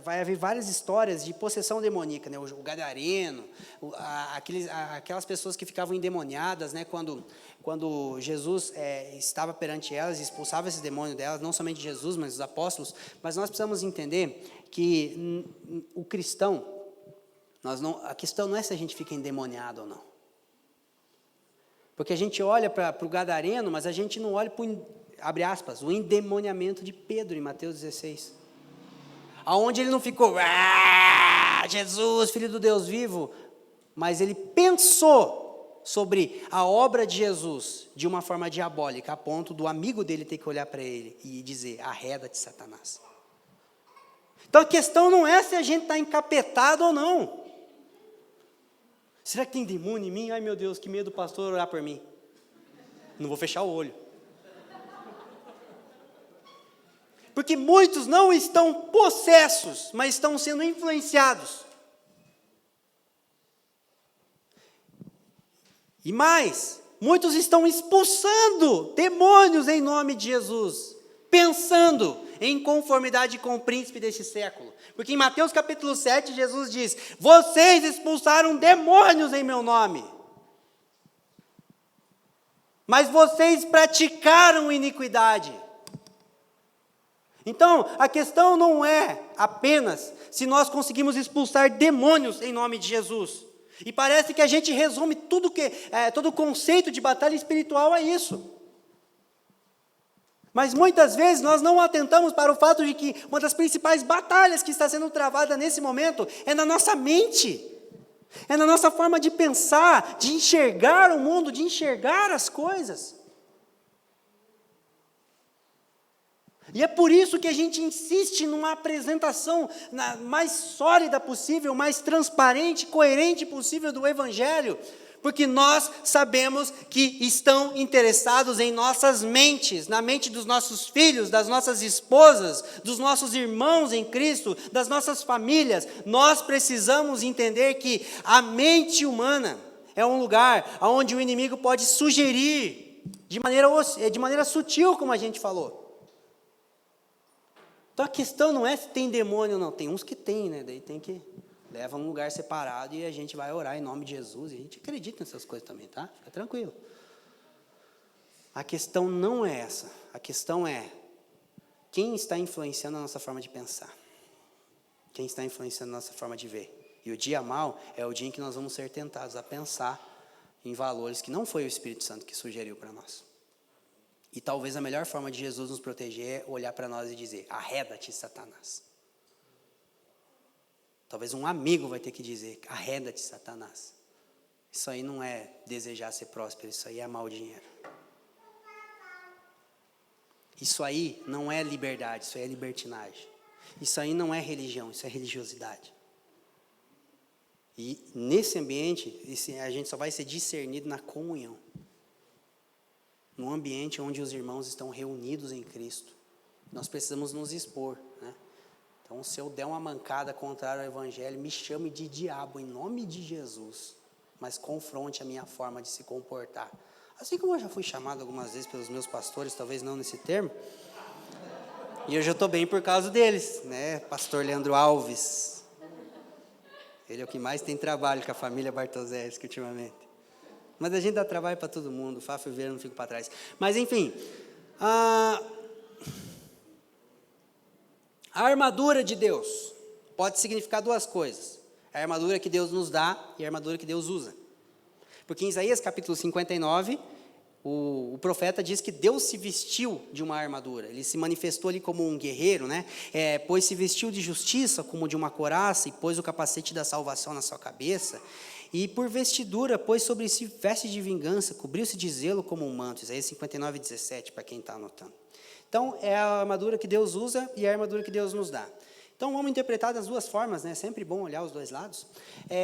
vai haver várias histórias de possessão demoníaca, né, o gadareno, aquelas pessoas que ficavam endemoniadas, né, quando Jesus estava perante elas e expulsava esse demônio delas, não somente Jesus, mas os apóstolos. Mas nós precisamos entender que o cristão, a questão não é se a gente fica endemoniado ou não. Porque a gente olha para o gadareno, mas a gente não olha para abre aspas, o endemoniamento de Pedro em Mateus 16. Aonde ele não ficou, Jesus, filho do Deus vivo, mas ele pensou sobre a obra de Jesus de uma forma diabólica, a ponto do amigo dele ter que olhar para ele e dizer, arreda-te, Satanás. Então a questão não é se a gente está encapetado ou não. Será que tem demônio em mim? Ai meu Deus, que medo do pastor orar por mim. Não vou fechar o olho. Porque muitos não estão possessos, mas estão sendo influenciados. E mais, muitos estão expulsando demônios em nome de Jesus, pensando em conformidade com o príncipe deste século. Porque em Mateus capítulo 7, Jesus diz, vocês expulsaram demônios em meu nome, mas vocês praticaram iniquidade. Então, a questão não é apenas se nós conseguimos expulsar demônios em nome de Jesus. E parece que a gente resume todo o conceito de batalha espiritual a isso. Mas muitas vezes nós não atentamos para o fato de que uma das principais batalhas que está sendo travada nesse momento é na nossa mente. É na nossa forma de pensar, de enxergar o mundo, de enxergar as coisas. E é por isso que a gente insiste numa apresentação mais sólida possível, mais transparente, coerente possível do Evangelho, Porque nós sabemos que estão interessados em nossas mentes, na mente dos nossos filhos, das nossas esposas, dos nossos irmãos em Cristo, das nossas famílias. Nós precisamos entender que a mente humana é um lugar onde o inimigo pode sugerir, de maneira sutil, como a gente falou. Então a questão não é se tem demônio ou não, tem uns que tem, né? Daí tem que... leva num lugar separado e a gente vai orar em nome de Jesus. E a gente acredita nessas coisas também, tá? Fica tranquilo. A questão não é essa. A questão é quem está influenciando a nossa forma de pensar. Quem está influenciando a nossa forma de ver. E o dia mau é o dia em que nós vamos ser tentados a pensar em valores que não foi o Espírito Santo que sugeriu para nós. E talvez a melhor forma de Jesus nos proteger é olhar para nós e dizer: arreda-te, Satanás. Talvez um amigo vai ter que dizer: arreda-te, Satanás. Isso aí não é desejar ser próspero, isso aí é amar o dinheiro. Isso aí não é liberdade, isso aí é libertinagem. Isso aí não é religião, isso é religiosidade. E nesse ambiente, a gente só vai ser discernido na comunhão. Num ambiente onde os irmãos estão reunidos em Cristo. Nós precisamos nos expor, né? Então, se eu der uma mancada contrária ao Evangelho, me chame de diabo, em nome de Jesus. Mas confronte a minha forma de se comportar. Assim como eu já fui chamado algumas vezes pelos meus pastores, talvez não nesse termo. E eu já estou bem por causa deles, né? Pastor Leandro Alves. Ele é o que mais tem trabalho com a família Bartoszewski ultimamente. Mas a gente dá trabalho para todo mundo. O Fábio Vieira não fica para trás. Mas, enfim... A armadura de Deus pode significar duas coisas. A armadura que Deus nos dá e a armadura que Deus usa. Porque em Isaías capítulo 59, o profeta diz que Deus se vestiu de uma armadura. Ele se manifestou ali como um guerreiro, né? Pois se vestiu de justiça como de uma couraça e pôs o capacete da salvação na sua cabeça. E por vestidura pôs sobre si veste de vingança, cobriu-se de zelo como um manto. Isaías 59, 17, para quem está anotando. Então, é a armadura que Deus usa e a armadura que Deus nos dá. Então, vamos interpretar das duas formas, né? Sempre bom olhar os dois lados.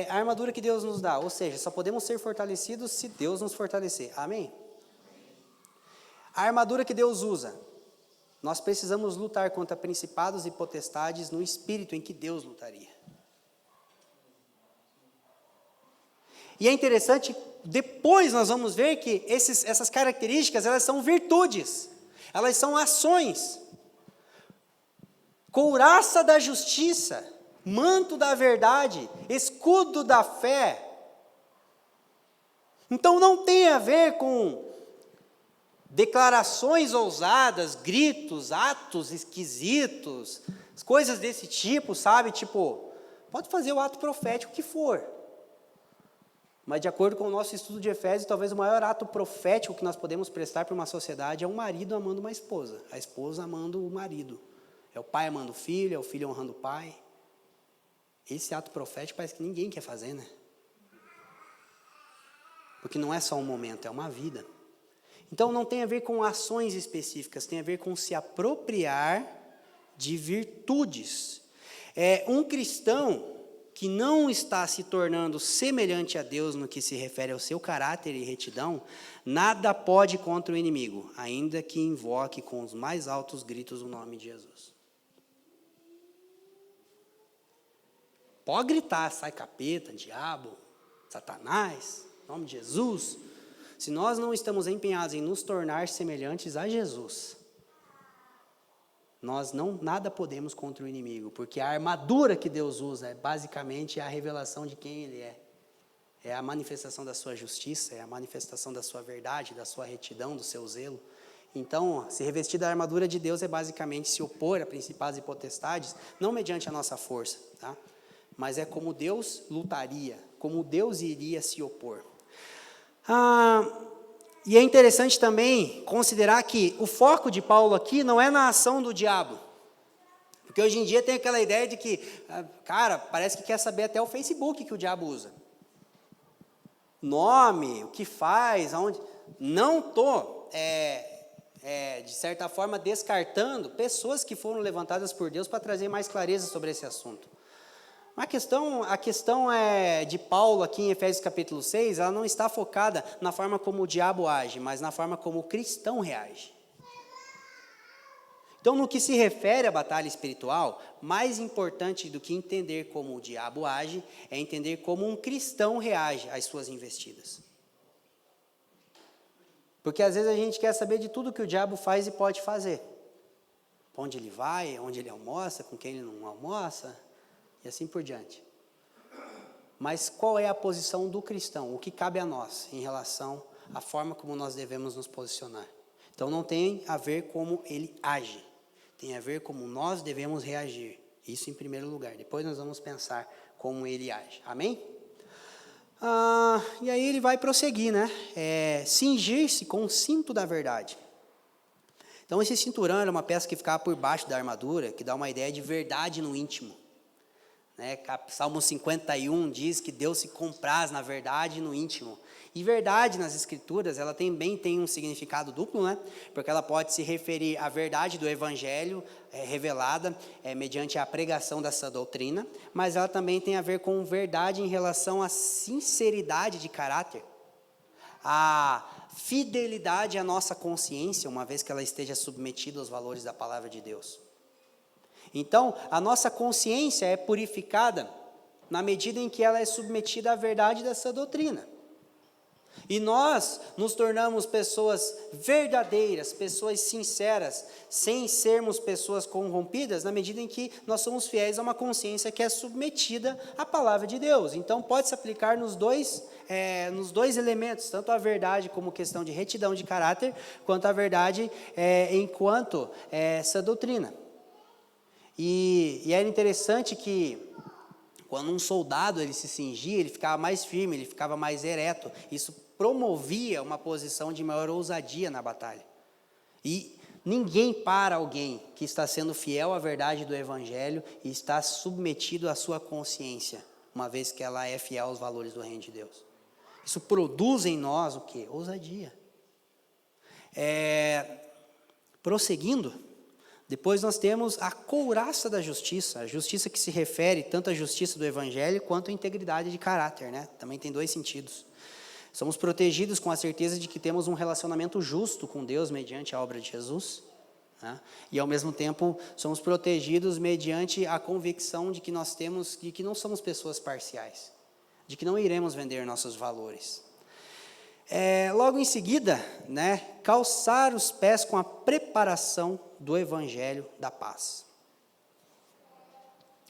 A armadura que Deus nos dá, ou seja, só podemos ser fortalecidos se Deus nos fortalecer. Amém? A armadura que Deus usa, nós precisamos lutar contra principados e potestades no espírito em que Deus lutaria. E é interessante, depois nós vamos ver que essas características, elas são virtudes. Elas são ações. Couraça da justiça, manto da verdade, escudo da fé. Então não tem a ver com declarações ousadas, gritos, atos esquisitos, coisas desse tipo, sabe? Tipo, pode fazer o ato profético que for. Mas de acordo com o nosso estudo de Efésios, talvez o maior ato profético que nós podemos prestar para uma sociedade é um marido amando uma esposa, a esposa amando o marido. É o pai amando o filho, é o filho honrando o pai. Esse ato profético parece que ninguém quer fazer, né? Porque não é só um momento, é uma vida. Então não tem a ver com ações específicas, tem a ver com se apropriar de virtudes. Um cristão que não está se tornando semelhante a Deus no que se refere ao seu caráter e retidão, nada pode contra o inimigo, ainda que invoque com os mais altos gritos o nome de Jesus. Pode gritar, sai capeta, diabo, Satanás, em nome de Jesus. Se nós não estamos empenhados em nos tornar semelhantes a Jesus, nós nada podemos contra o inimigo, porque a armadura que Deus usa é basicamente a revelação de quem Ele é. É a manifestação da sua justiça, é a manifestação da sua verdade, da sua retidão, do seu zelo. Então, se revestir da armadura de Deus é basicamente se opor a principados e potestades, não mediante a nossa força, tá? Mas é como Deus lutaria, como Deus iria se opor. E é interessante também considerar que o foco de Paulo aqui não é na ação do diabo. Porque hoje em dia tem aquela ideia de que, cara, parece que quer saber até o Facebook que o diabo usa. Nome, o que faz, aonde... Não estou, de certa forma, descartando pessoas que foram levantadas por Deus para trazer mais clareza sobre esse assunto. A questão é de Paulo aqui em Efésios capítulo 6, ela não está focada na forma como o diabo age, mas na forma como o cristão reage. Então, no que se refere à batalha espiritual, mais importante do que entender como o diabo age, é entender como um cristão reage às suas investidas. Porque às vezes a gente quer saber de tudo que o diabo faz e pode fazer. Onde ele vai, onde ele almoça, com quem ele não almoça, e assim por diante. Mas qual é a posição do cristão? O que cabe a nós em relação à forma como nós devemos nos posicionar? Então não tem a ver como ele age, tem a ver como nós devemos reagir. Isso em primeiro lugar. Depois nós vamos pensar como ele age. Amém? E aí ele vai prosseguir, né? Cingir-se com o cinto da verdade. Então esse cinturão era uma peça que ficava por baixo da armadura, que dá uma ideia de verdade no íntimo. Salmo 51 diz que Deus se compraz na verdade e no íntimo. E verdade nas escrituras, ela também tem um significado duplo, né? Porque ela pode se referir à verdade do evangelho revelada mediante a pregação dessa doutrina, mas ela também tem a ver com verdade em relação à sinceridade de caráter, a fidelidade à nossa consciência, uma vez que ela esteja submetida aos valores da palavra de Deus. Então, a nossa consciência é purificada na medida em que ela é submetida à verdade dessa doutrina. E nós nos tornamos pessoas verdadeiras, pessoas sinceras, sem sermos pessoas corrompidas, na medida em que nós somos fiéis a uma consciência que é submetida à palavra de Deus. Então, pode se aplicar nos dois elementos, tanto a verdade como questão de retidão de caráter, quanto a verdade enquanto essa doutrina. E era interessante que, quando um soldado ele se cingia, ele ficava mais firme, ele ficava mais ereto. Isso promovia uma posição de maior ousadia na batalha. E ninguém para alguém que está sendo fiel à verdade do Evangelho e está submetido à sua consciência, uma vez que ela é fiel aos valores do reino de Deus. Isso produz em nós o quê? Ousadia. Prosseguindo, depois nós temos a couraça da justiça, a justiça que se refere tanto à justiça do Evangelho quanto à integridade de caráter, né? Também tem dois sentidos. Somos protegidos com a certeza de que temos um relacionamento justo com Deus mediante a obra de Jesus, né? E ao mesmo tempo somos protegidos mediante a convicção de que de que não somos pessoas parciais, de que não iremos vender nossos valores. Logo em seguida, né, calçar os pés com a preparação do Evangelho da paz.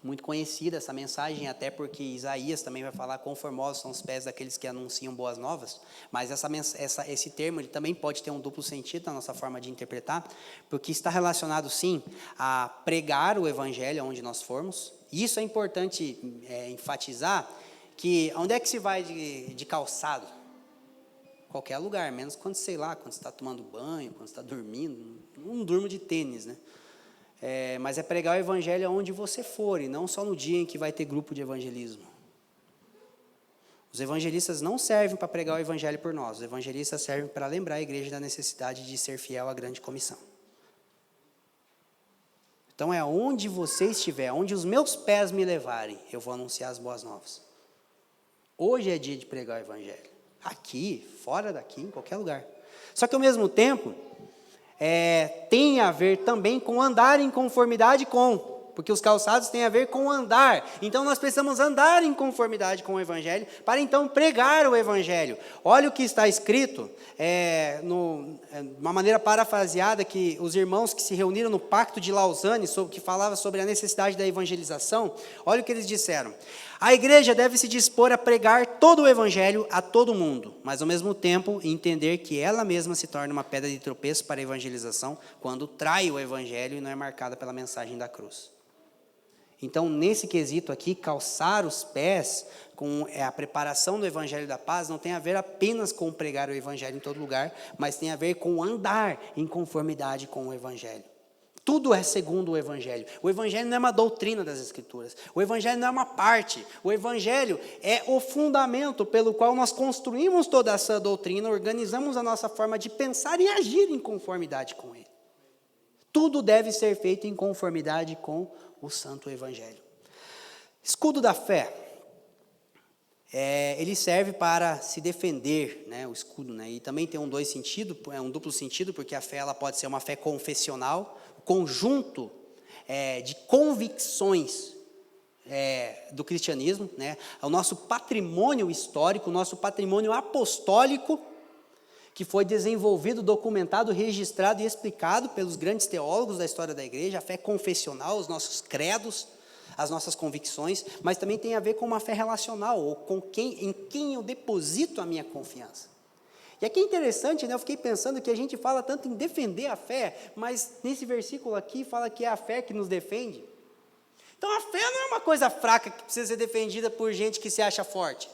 Muito conhecida essa mensagem, até porque Isaías também vai falar quão formosos são os pés daqueles que anunciam boas novas, mas esse termo ele também pode ter um duplo sentido na nossa forma de interpretar, porque está relacionado sim a pregar o Evangelho onde nós formos. E isso é importante enfatizar, que onde é que se vai de calçado? Qualquer lugar, menos quando você está tomando banho, quando você está dormindo. Não durmo de tênis, né? Mas é pregar o Evangelho onde você for, e não só no dia em que vai ter grupo de evangelismo. Os evangelistas não servem para pregar o Evangelho por nós, os evangelistas servem para lembrar a igreja da necessidade de ser fiel à grande comissão. Então onde você estiver, onde os meus pés me levarem, eu vou anunciar as boas novas. Hoje é dia de pregar o Evangelho. Aqui, fora daqui, em qualquer lugar. Só que ao mesmo tempo, tem a ver também com andar em conformidade com, porque os calçados têm a ver com andar. Então nós precisamos andar em conformidade com o Evangelho, para então pregar o Evangelho. Olha o que está escrito, uma maneira parafraseada, que os irmãos que se reuniram no Pacto de Lausanne, que falava sobre a necessidade da evangelização, olha o que eles disseram. A igreja deve se dispor a pregar todo o Evangelho a todo mundo, mas ao mesmo tempo entender que ela mesma se torna uma pedra de tropeço para a evangelização quando trai o Evangelho e não é marcada pela mensagem da cruz. Então, nesse quesito aqui, calçar os pés com a preparação do Evangelho da paz não tem a ver apenas com pregar o Evangelho em todo lugar, mas tem a ver com andar em conformidade com o Evangelho. Tudo é segundo o Evangelho. O Evangelho não é uma doutrina das Escrituras. O Evangelho não é uma parte. O Evangelho é o fundamento pelo qual nós construímos toda essa doutrina, organizamos a nossa forma de pensar e agir em conformidade com ele. Tudo deve ser feito em conformidade com o Santo Evangelho. Escudo da fé. Ele serve para se defender, né, o escudo, né, e também tem um duplo sentido, porque a fé ela pode ser uma fé confessional, conjunto de convicções do cristianismo, né, o nosso patrimônio histórico, o nosso patrimônio apostólico, que foi desenvolvido, documentado, registrado e explicado pelos grandes teólogos da história da igreja, a fé confessional, os nossos credos, as nossas convicções, mas também tem a ver com uma fé relacional, ou em quem eu deposito a minha confiança. E aqui é interessante, né, eu fiquei pensando que a gente fala tanto em defender a fé, mas nesse versículo aqui fala que é a fé que nos defende. Então a fé não é uma coisa fraca que precisa ser defendida por gente que se acha forte.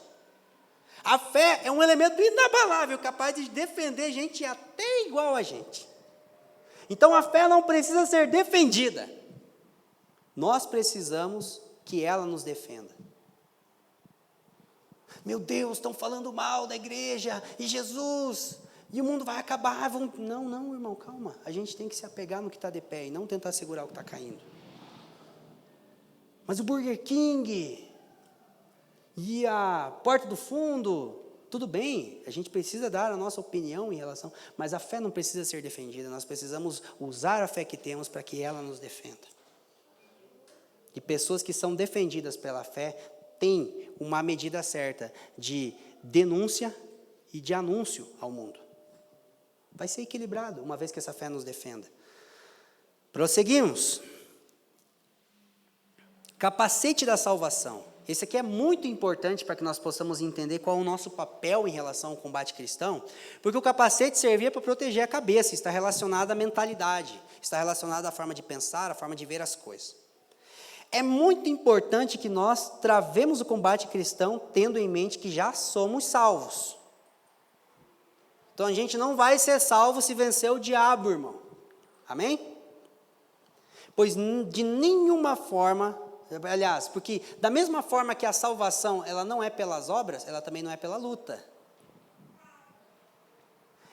A fé é um elemento inabalável, capaz de defender gente até igual a gente. Então a fé não precisa ser defendida. Nós precisamos que ela nos defenda. Meu Deus, estão falando mal da igreja, e Jesus, e o mundo vai acabar. Não, irmão, calma. A gente tem que se apegar no que está de pé e não tentar segurar o que está caindo. Mas o Burger King e a Porta do Fundo, tudo bem, a gente precisa dar a nossa opinião em relação, mas a fé não precisa ser defendida, nós precisamos usar a fé que temos para que ela nos defenda. E pessoas que são defendidas pela fé têm uma medida certa de denúncia e de anúncio ao mundo. Vai ser equilibrado, uma vez que essa fé nos defenda. Prosseguimos. Capacete da salvação. Esse aqui é muito importante para que nós possamos entender qual é o nosso papel em relação ao combate cristão, porque o capacete servia para proteger a cabeça, está relacionado à mentalidade, está relacionado à forma de pensar, à forma de ver as coisas. É muito importante que nós travemos o combate cristão tendo em mente que já somos salvos. Então a gente não vai ser salvo se vencer o diabo, irmão. Amém? Pois de nenhuma forma, aliás, porque da mesma forma que a salvação ela não é pelas obras, ela também não é pela luta.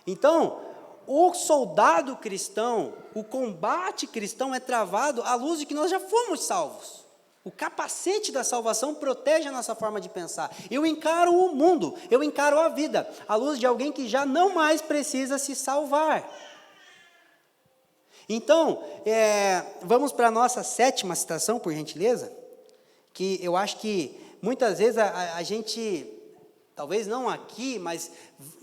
Então, o soldado cristão, o combate cristão é travado à luz de que nós já fomos salvos. O capacete da salvação protege a nossa forma de pensar. Eu encaro o mundo, eu encaro a vida, à luz de alguém que já não mais precisa se salvar. Então, vamos para a nossa 7ª citação, por gentileza, que eu acho que muitas vezes a gente, talvez não aqui, mas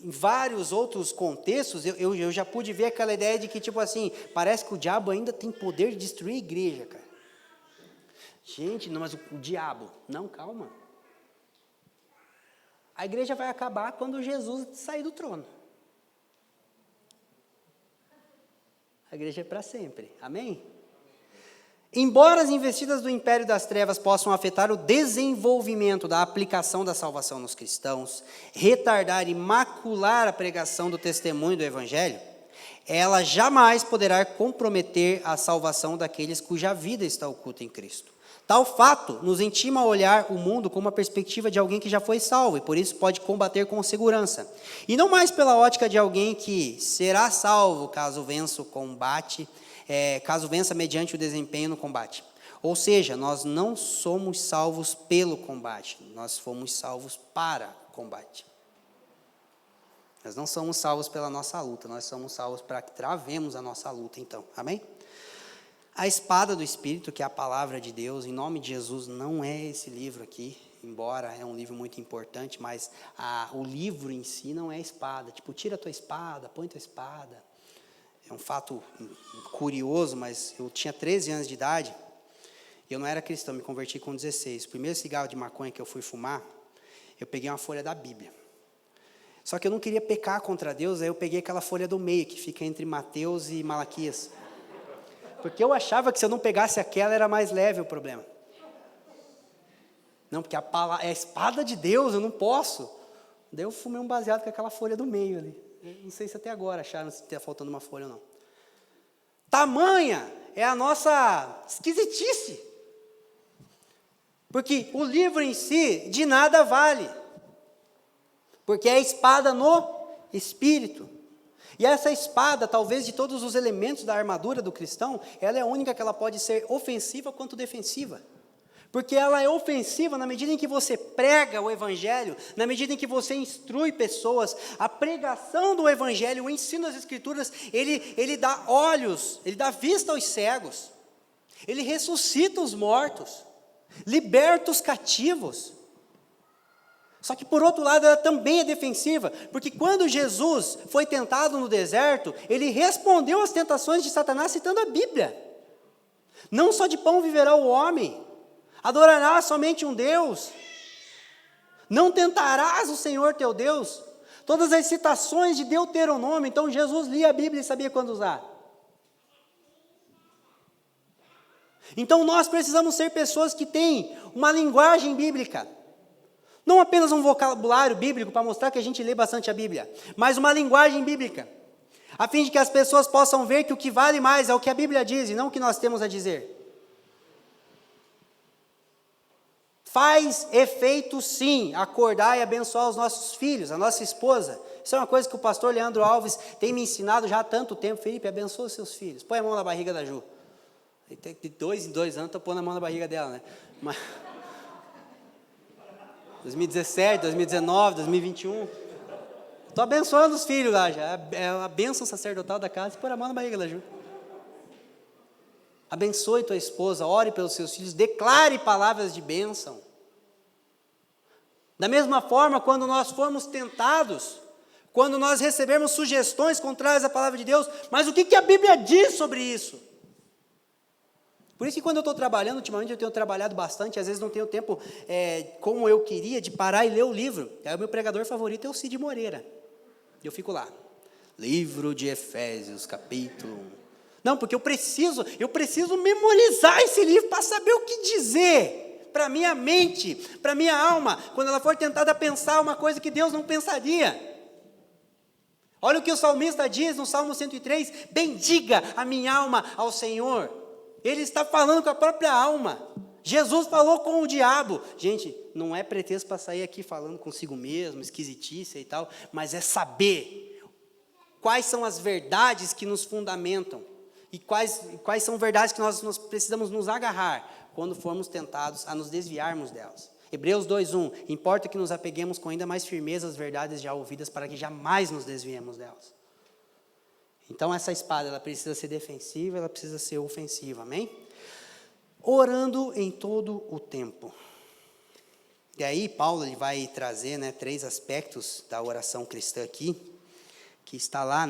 em vários outros contextos, eu já pude ver aquela ideia de que, tipo assim, parece que o diabo ainda tem poder de destruir a igreja, cara. Gente, não, mas o diabo, não, calma. A igreja vai acabar quando Jesus sair do trono. A igreja é para sempre, amém? Embora as investidas do império das trevas possam afetar o desenvolvimento da aplicação da salvação nos cristãos, retardar e macular a pregação do testemunho do evangelho, ela jamais poderá comprometer a salvação daqueles cuja vida está oculta em Cristo. Tal fato nos intima a olhar o mundo com uma perspectiva de alguém que já foi salvo e por isso pode combater com segurança. E não mais pela ótica de alguém que será salvo caso vença o combate, caso vença mediante o desempenho no combate. Ou seja, nós não somos salvos pelo combate, nós fomos salvos para o combate. Nós não somos salvos pela nossa luta, nós somos salvos para que travemos a nossa luta, então. Amém? A espada do Espírito, que é a palavra de Deus, em nome de Jesus, não é esse livro aqui, embora é um livro muito importante, mas o livro em si não é a espada. Tipo, tira a tua espada, põe tua espada. É um fato curioso, mas eu tinha 13 anos de idade, e eu não era cristão, me converti com 16. O primeiro cigarro de maconha que eu fui fumar, eu peguei uma folha da Bíblia. Só que eu não queria pecar contra Deus, aí eu peguei aquela folha do meio, que fica entre Mateus e Malaquias. Porque eu achava que se eu não pegasse aquela, era mais leve o problema. Não, porque é a espada de Deus, eu não posso. Daí eu fumei um baseado com aquela folha do meio ali. Eu não sei se até agora acharam se está faltando uma folha ou não. Tamanha é a nossa esquisitice. Porque o livro em si de nada vale. Porque é a espada no Espírito. E essa espada, talvez de todos os elementos da armadura do cristão, ela é a única que ela pode ser ofensiva quanto defensiva. Porque ela é ofensiva na medida em que você prega o Evangelho, na medida em que você instrui pessoas. A pregação do Evangelho, o ensino das Escrituras, ele dá olhos, ele dá vista aos cegos, ele ressuscita os mortos, liberta os cativos. Só que, por outro lado, ela também é defensiva, porque quando Jesus foi tentado no deserto, ele respondeu às tentações de Satanás citando a Bíblia. Não só de pão viverá o homem, adorarás somente um Deus, não tentarás o Senhor teu Deus. Todas as citações de Deuteronômio. Então Jesus lia a Bíblia e sabia quando usar. Então nós precisamos ser pessoas que têm uma linguagem bíblica, não apenas um vocabulário bíblico para mostrar que a gente lê bastante a Bíblia, mas uma linguagem bíblica, a fim de que as pessoas possam ver que o que vale mais é o que a Bíblia diz e não o que nós temos a dizer. Faz efeito sim, acordar e abençoar os nossos filhos, a nossa esposa. Isso é uma coisa que o pastor Leandro Alves tem me ensinado já há tanto tempo. Felipe, abençoa os seus filhos. Põe a mão na barriga da Ju. De 2 em 2 anos, estou pondo a mão na barriga dela, né? Mas 2017, 2019, 2021. Estou abençoando os filhos lá já. É a bênção sacerdotal da casa, pôr a mão na barriga da Ju. Abençoe tua esposa, ore pelos seus filhos, declare palavras de bênção. Da mesma forma, quando nós formos tentados, quando nós recebermos sugestões contrárias à palavra de Deus, mas o que a Bíblia diz sobre isso? Por isso que quando eu estou trabalhando, ultimamente eu tenho trabalhado bastante, às vezes não tenho tempo como eu queria de parar e ler o livro. Aí o meu pregador favorito é o Cid Moreira. E eu fico lá, livro de Efésios, capítulo 1. Não, porque eu preciso memorizar esse livro para saber o que dizer para a minha mente, para a minha alma, quando ela for tentada a pensar uma coisa que Deus não pensaria. Olha o que o salmista diz no Salmo 103, bendiga a minha alma ao Senhor. Ele está falando com a própria alma. Jesus falou com o diabo. Gente, não é pretexto para sair aqui falando consigo mesmo, esquisitice e tal, mas é saber quais são as verdades que nos fundamentam. E quais são verdades que nós precisamos nos agarrar quando formos tentados a nos desviarmos delas. Hebreus 2:1, importa que nos apeguemos com ainda mais firmeza às verdades já ouvidas para que jamais nos desviemos delas. Então essa espada, ela precisa ser defensiva, ela precisa ser ofensiva, amém? Orando em todo o tempo. E aí Paulo ele vai trazer 3 aspectos da oração cristã aqui, que está lá,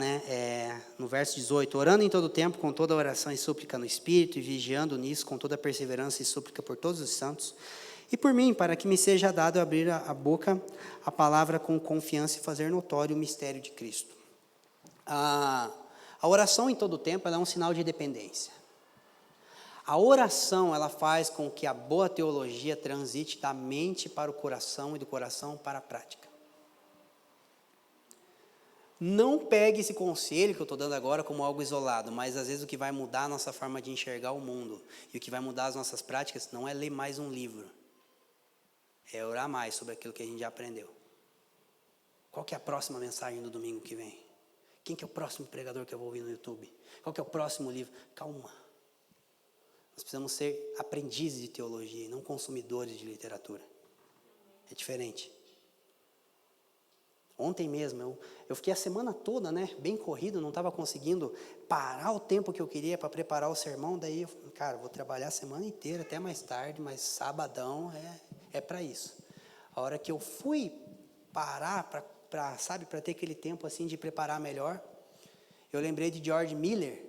no verso 18, orando em todo o tempo, com toda oração e súplica no Espírito, e vigiando nisso, com toda perseverança e súplica por todos os santos, e por mim, para que me seja dado abrir a boca, a palavra com confiança e fazer notório o mistério de Cristo. A oração em todo o tempo, ela é um sinal de dependência. A oração, ela faz com que a boa teologia transite da mente para o coração e do coração para a prática. Não pegue esse conselho que eu estou dando agora como algo isolado, mas às vezes o que vai mudar a nossa forma de enxergar o mundo e o que vai mudar as nossas práticas não é ler mais um livro, é orar mais sobre aquilo que a gente já aprendeu. Qual que é a próxima mensagem do domingo que vem? Quem que é o próximo pregador que eu vou ouvir no YouTube? Qual que é o próximo livro? Calma. Nós precisamos ser aprendizes de teologia e não consumidores de literatura. É diferente. Ontem mesmo, eu fiquei a semana toda, bem corrido, não estava conseguindo parar o tempo que eu queria para preparar o sermão, daí, vou trabalhar a semana inteira, até mais tarde, mas sabadão é para isso. A hora que eu fui parar para ter aquele tempo assim de preparar melhor, eu lembrei de George Miller,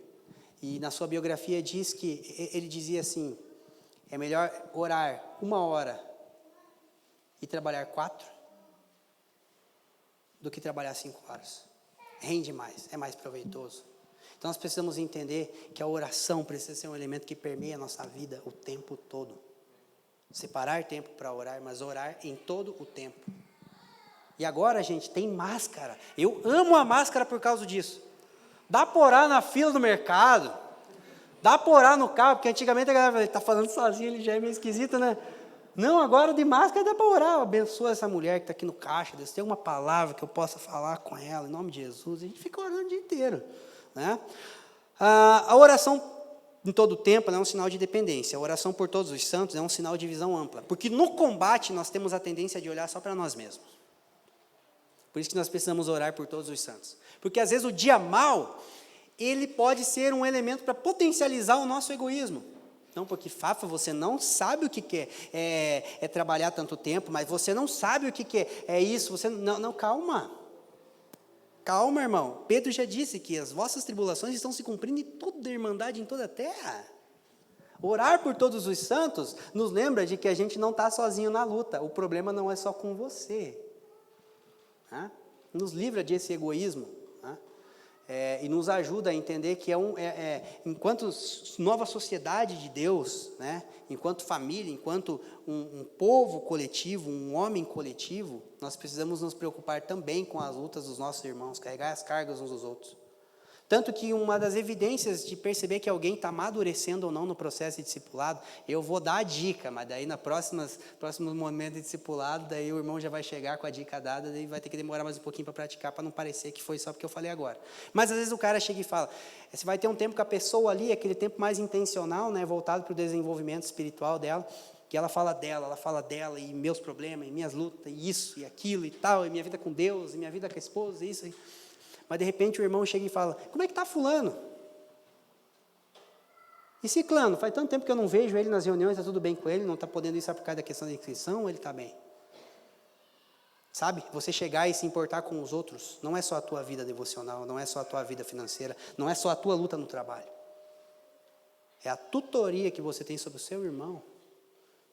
e na sua biografia diz que, ele dizia assim, é melhor orar 1 hora e trabalhar 4, do que trabalhar 5 horas. Rende mais, é mais proveitoso. Então nós precisamos entender que a oração precisa ser um elemento que permeia a nossa vida o tempo todo. Separar tempo para orar, mas orar em todo o tempo. E agora, gente, tem máscara. Eu amo a máscara por causa disso. Dá para orar na fila do mercado, dá para orar no carro, porque antigamente a galera está falando sozinho, ele já é meio esquisito, Não, agora de máscara dá para orar. Abençoa essa mulher que está aqui no caixa. Deus tem uma palavra que eu possa falar com ela, em nome de Jesus. A gente fica orando o dia inteiro. A oração em todo tempo, ela é um sinal de dependência. A oração por todos os santos é um sinal de visão ampla. Porque no combate nós temos a tendência de olhar só para nós mesmos. Por isso que nós precisamos orar por todos os santos. Porque às vezes o dia mal, ele pode ser um elemento para potencializar o nosso egoísmo. Não, porque, Fafa, você não sabe o que é trabalhar tanto tempo, mas você não sabe o que é isso. Você não, calma. Calma, irmão. Pedro já disse que as vossas tribulações estão se cumprindo em toda a irmandade, em toda a terra. Orar por todos os santos nos lembra de que a gente não está sozinho na luta. O problema não é só com você. Nos livra desse egoísmo. E nos ajuda a entender que enquanto nova sociedade de Deus, né, enquanto família, enquanto um povo coletivo, um homem coletivo, nós precisamos nos preocupar também com as lutas dos nossos irmãos, carregar as cargas uns dos outros. Tanto que uma das evidências de perceber que alguém está amadurecendo ou não no processo de discipulado, eu vou dar a dica, mas daí próximo momento de discipulado, daí o irmão já vai chegar com a dica dada, daí vai ter que demorar mais um pouquinho para praticar, para não parecer que foi só porque eu falei agora. Mas às vezes o cara chega e fala, você vai ter um tempo com a pessoa ali, aquele tempo mais intencional, né, voltado para o desenvolvimento espiritual dela, que ela fala dela, e meus problemas, e minhas lutas, e isso, e aquilo, e tal, e minha vida com Deus, e minha vida com a esposa, e isso. Mas de repente o irmão chega e fala, como é que está fulano? E ciclano, faz tanto tempo que eu não vejo ele nas reuniões, está tudo bem com ele, não está podendo ir só por causa da questão da inscrição, ou ele está bem? Sabe, você chegar e se importar com os outros, não é só a tua vida devocional, não é só a tua vida financeira, não é só a tua luta no trabalho. É a tutoria que você tem sobre o seu irmão.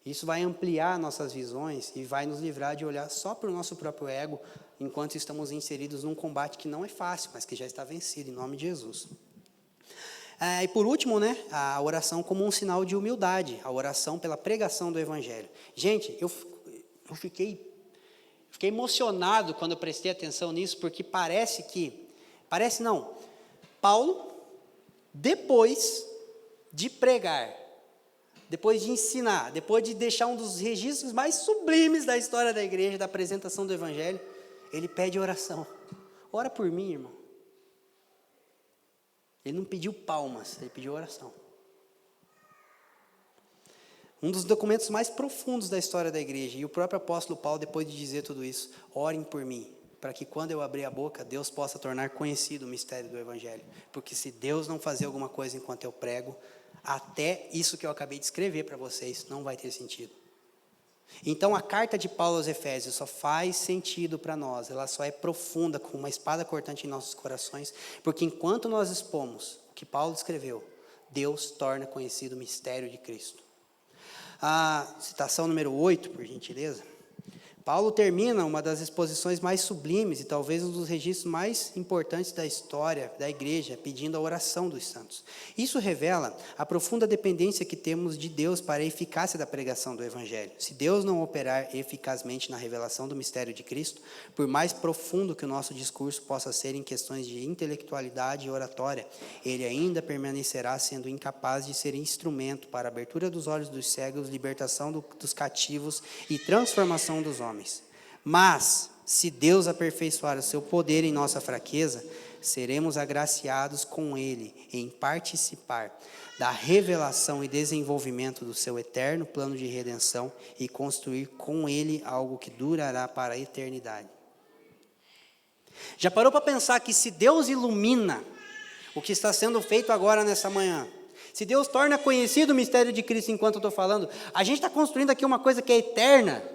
Isso vai ampliar nossas visões e vai nos livrar de olhar só para o nosso próprio ego, enquanto estamos inseridos num combate que não é fácil, mas que já está vencido, em nome de Jesus. E por último, né, a oração como um sinal de humildade, a oração pela pregação do Evangelho. Gente, eu fiquei emocionado quando eu prestei atenção nisso, porque parece não, Paulo, depois de pregar, depois de ensinar, depois de deixar um dos registros mais sublimes da história da igreja, da apresentação do Evangelho, ele pede oração. Ora por mim, irmão. Ele não pediu palmas, ele pediu oração. Um dos documentos mais profundos da história da igreja, e o próprio apóstolo Paulo, depois de dizer tudo isso, orem por mim, para que quando eu abrir a boca, Deus possa tornar conhecido o mistério do Evangelho. Porque se Deus não fazer alguma coisa enquanto eu prego, até isso que eu acabei de escrever para vocês não vai ter sentido. Então a carta de Paulo aos Efésios só faz sentido para nós, ela só é profunda, com uma espada cortante em nossos corações, porque enquanto nós expomos o que Paulo escreveu, Deus torna conhecido o mistério de Cristo. A citação número 8, por gentileza. Paulo termina uma das exposições mais sublimes e talvez um dos registros mais importantes da história da igreja, pedindo a oração dos santos. Isso revela a profunda dependência que temos de Deus para a eficácia da pregação do Evangelho. Se Deus não operar eficazmente na revelação do mistério de Cristo, por mais profundo que o nosso discurso possa ser em questões de intelectualidade e oratória, ele ainda permanecerá sendo incapaz de ser instrumento para a abertura dos olhos dos cegos, libertação dos cativos e transformação dos homens. Mas, se Deus aperfeiçoar o seu poder em nossa fraqueza, seremos agraciados com Ele em participar da revelação e desenvolvimento do seu eterno plano de redenção e construir com Ele algo que durará para a eternidade. Já parou para pensar que se Deus ilumina o que está sendo feito agora nessa manhã, se Deus torna conhecido o mistério de Cristo enquanto eu estou falando, a gente está construindo aqui uma coisa que é eterna.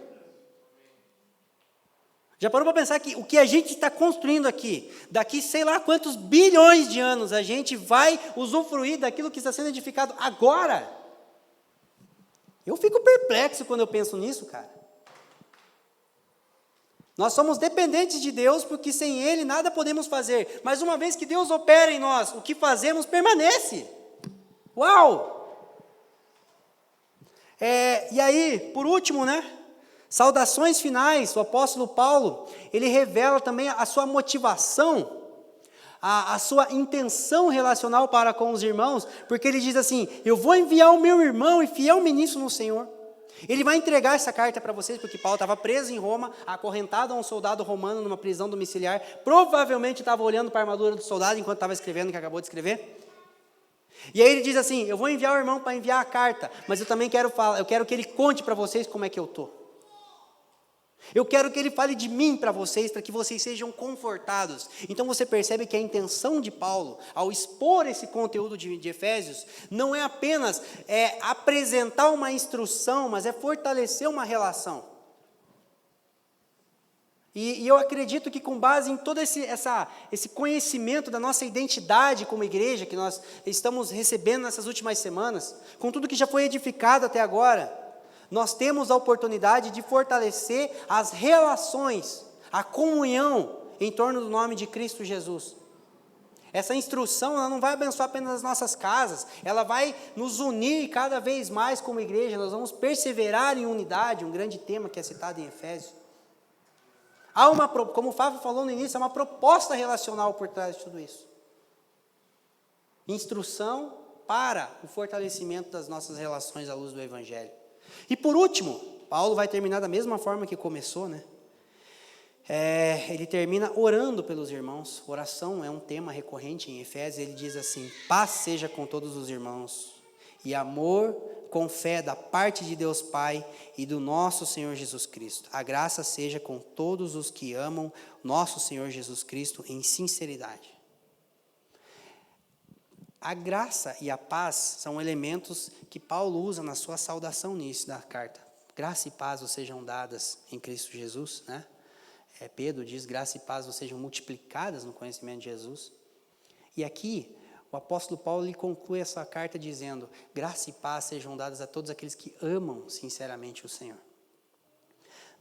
Já parou para pensar que o que a gente está construindo aqui, daqui sei lá quantos bilhões de anos, a gente vai usufruir daquilo que está sendo edificado agora? Eu fico perplexo quando eu penso nisso, cara. Nós somos dependentes de Deus, porque sem Ele nada podemos fazer. Mas uma vez que Deus opera em nós, o que fazemos permanece. Uau! E aí, por último, né? Saudações finais, o apóstolo Paulo, ele revela também a sua motivação, a sua intenção relacional para com os irmãos, porque ele diz assim, eu vou enviar o meu irmão e fiel ministro no Senhor. Ele vai entregar essa carta para vocês, porque Paulo estava preso em Roma, acorrentado a um soldado romano numa prisão domiciliar, provavelmente estava olhando para a armadura do soldado enquanto estava escrevendo o que acabou de escrever. E aí ele diz assim, eu vou enviar o irmão para enviar a carta, mas eu também quero que ele conte para vocês como é que eu estou. Eu quero que ele fale de mim para vocês, para que vocês sejam confortados. Então você percebe que a intenção de Paulo, ao expor esse conteúdo de Efésios, não é apenas apresentar uma instrução, mas é fortalecer uma relação. E eu acredito que com base em todo esse conhecimento da nossa identidade como igreja, que nós estamos recebendo nessas últimas semanas, com tudo que já foi edificado até agora, nós temos a oportunidade de fortalecer as relações, a comunhão em torno do nome de Cristo Jesus. Essa instrução ela não vai abençoar apenas as nossas casas, ela vai nos unir cada vez mais como igreja, nós vamos perseverar em unidade, um grande tema que é citado em Efésios. Como o Fábio falou no início, há uma proposta relacional por trás de tudo isso. Instrução para o fortalecimento das nossas relações à luz do Evangelho. E por último, Paulo vai terminar da mesma forma que começou, né? Ele termina orando pelos irmãos. Oração é um tema recorrente em Efésios. Ele diz assim, paz seja com todos os irmãos, e amor com fé da parte de Deus Pai e do nosso Senhor Jesus Cristo. A graça seja com todos os que amam nosso Senhor Jesus Cristo em sinceridade. A graça e a paz são elementos que Paulo usa na sua saudação no início da carta. Graça e paz vos sejam dadas em Cristo Jesus, né? Pedro diz, graça e paz vos sejam multiplicadas no conhecimento de Jesus. E aqui, o apóstolo Paulo ele conclui essa carta dizendo, graça e paz sejam dadas a todos aqueles que amam sinceramente o Senhor.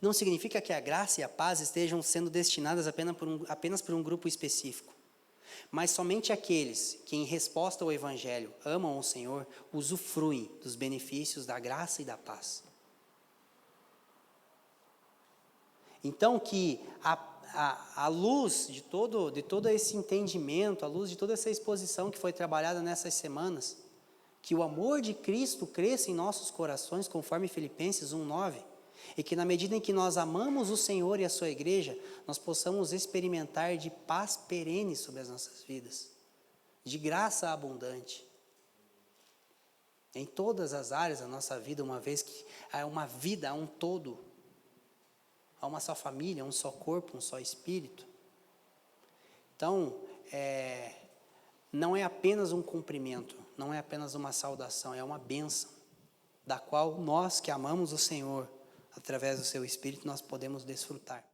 Não significa que a graça e a paz estejam sendo destinadas apenas por um grupo específico, mas somente aqueles que, em resposta ao Evangelho, amam o Senhor, usufruem dos benefícios da graça e da paz. Então, que a luz de todo esse entendimento, a luz de toda essa exposição que foi trabalhada nessas semanas, que o amor de Cristo cresça em nossos corações, conforme Filipenses 1:9, e que na medida em que nós amamos o Senhor e a sua igreja, nós possamos experimentar de paz perene sobre as nossas vidas, de graça abundante, em todas as áreas da nossa vida, uma vez que há uma vida, há um todo, há uma só família, um só corpo, um só espírito. Então, não é apenas um cumprimento, não é apenas uma saudação, é uma bênção, da qual nós que amamos o Senhor, através do seu Espírito, nós podemos desfrutar.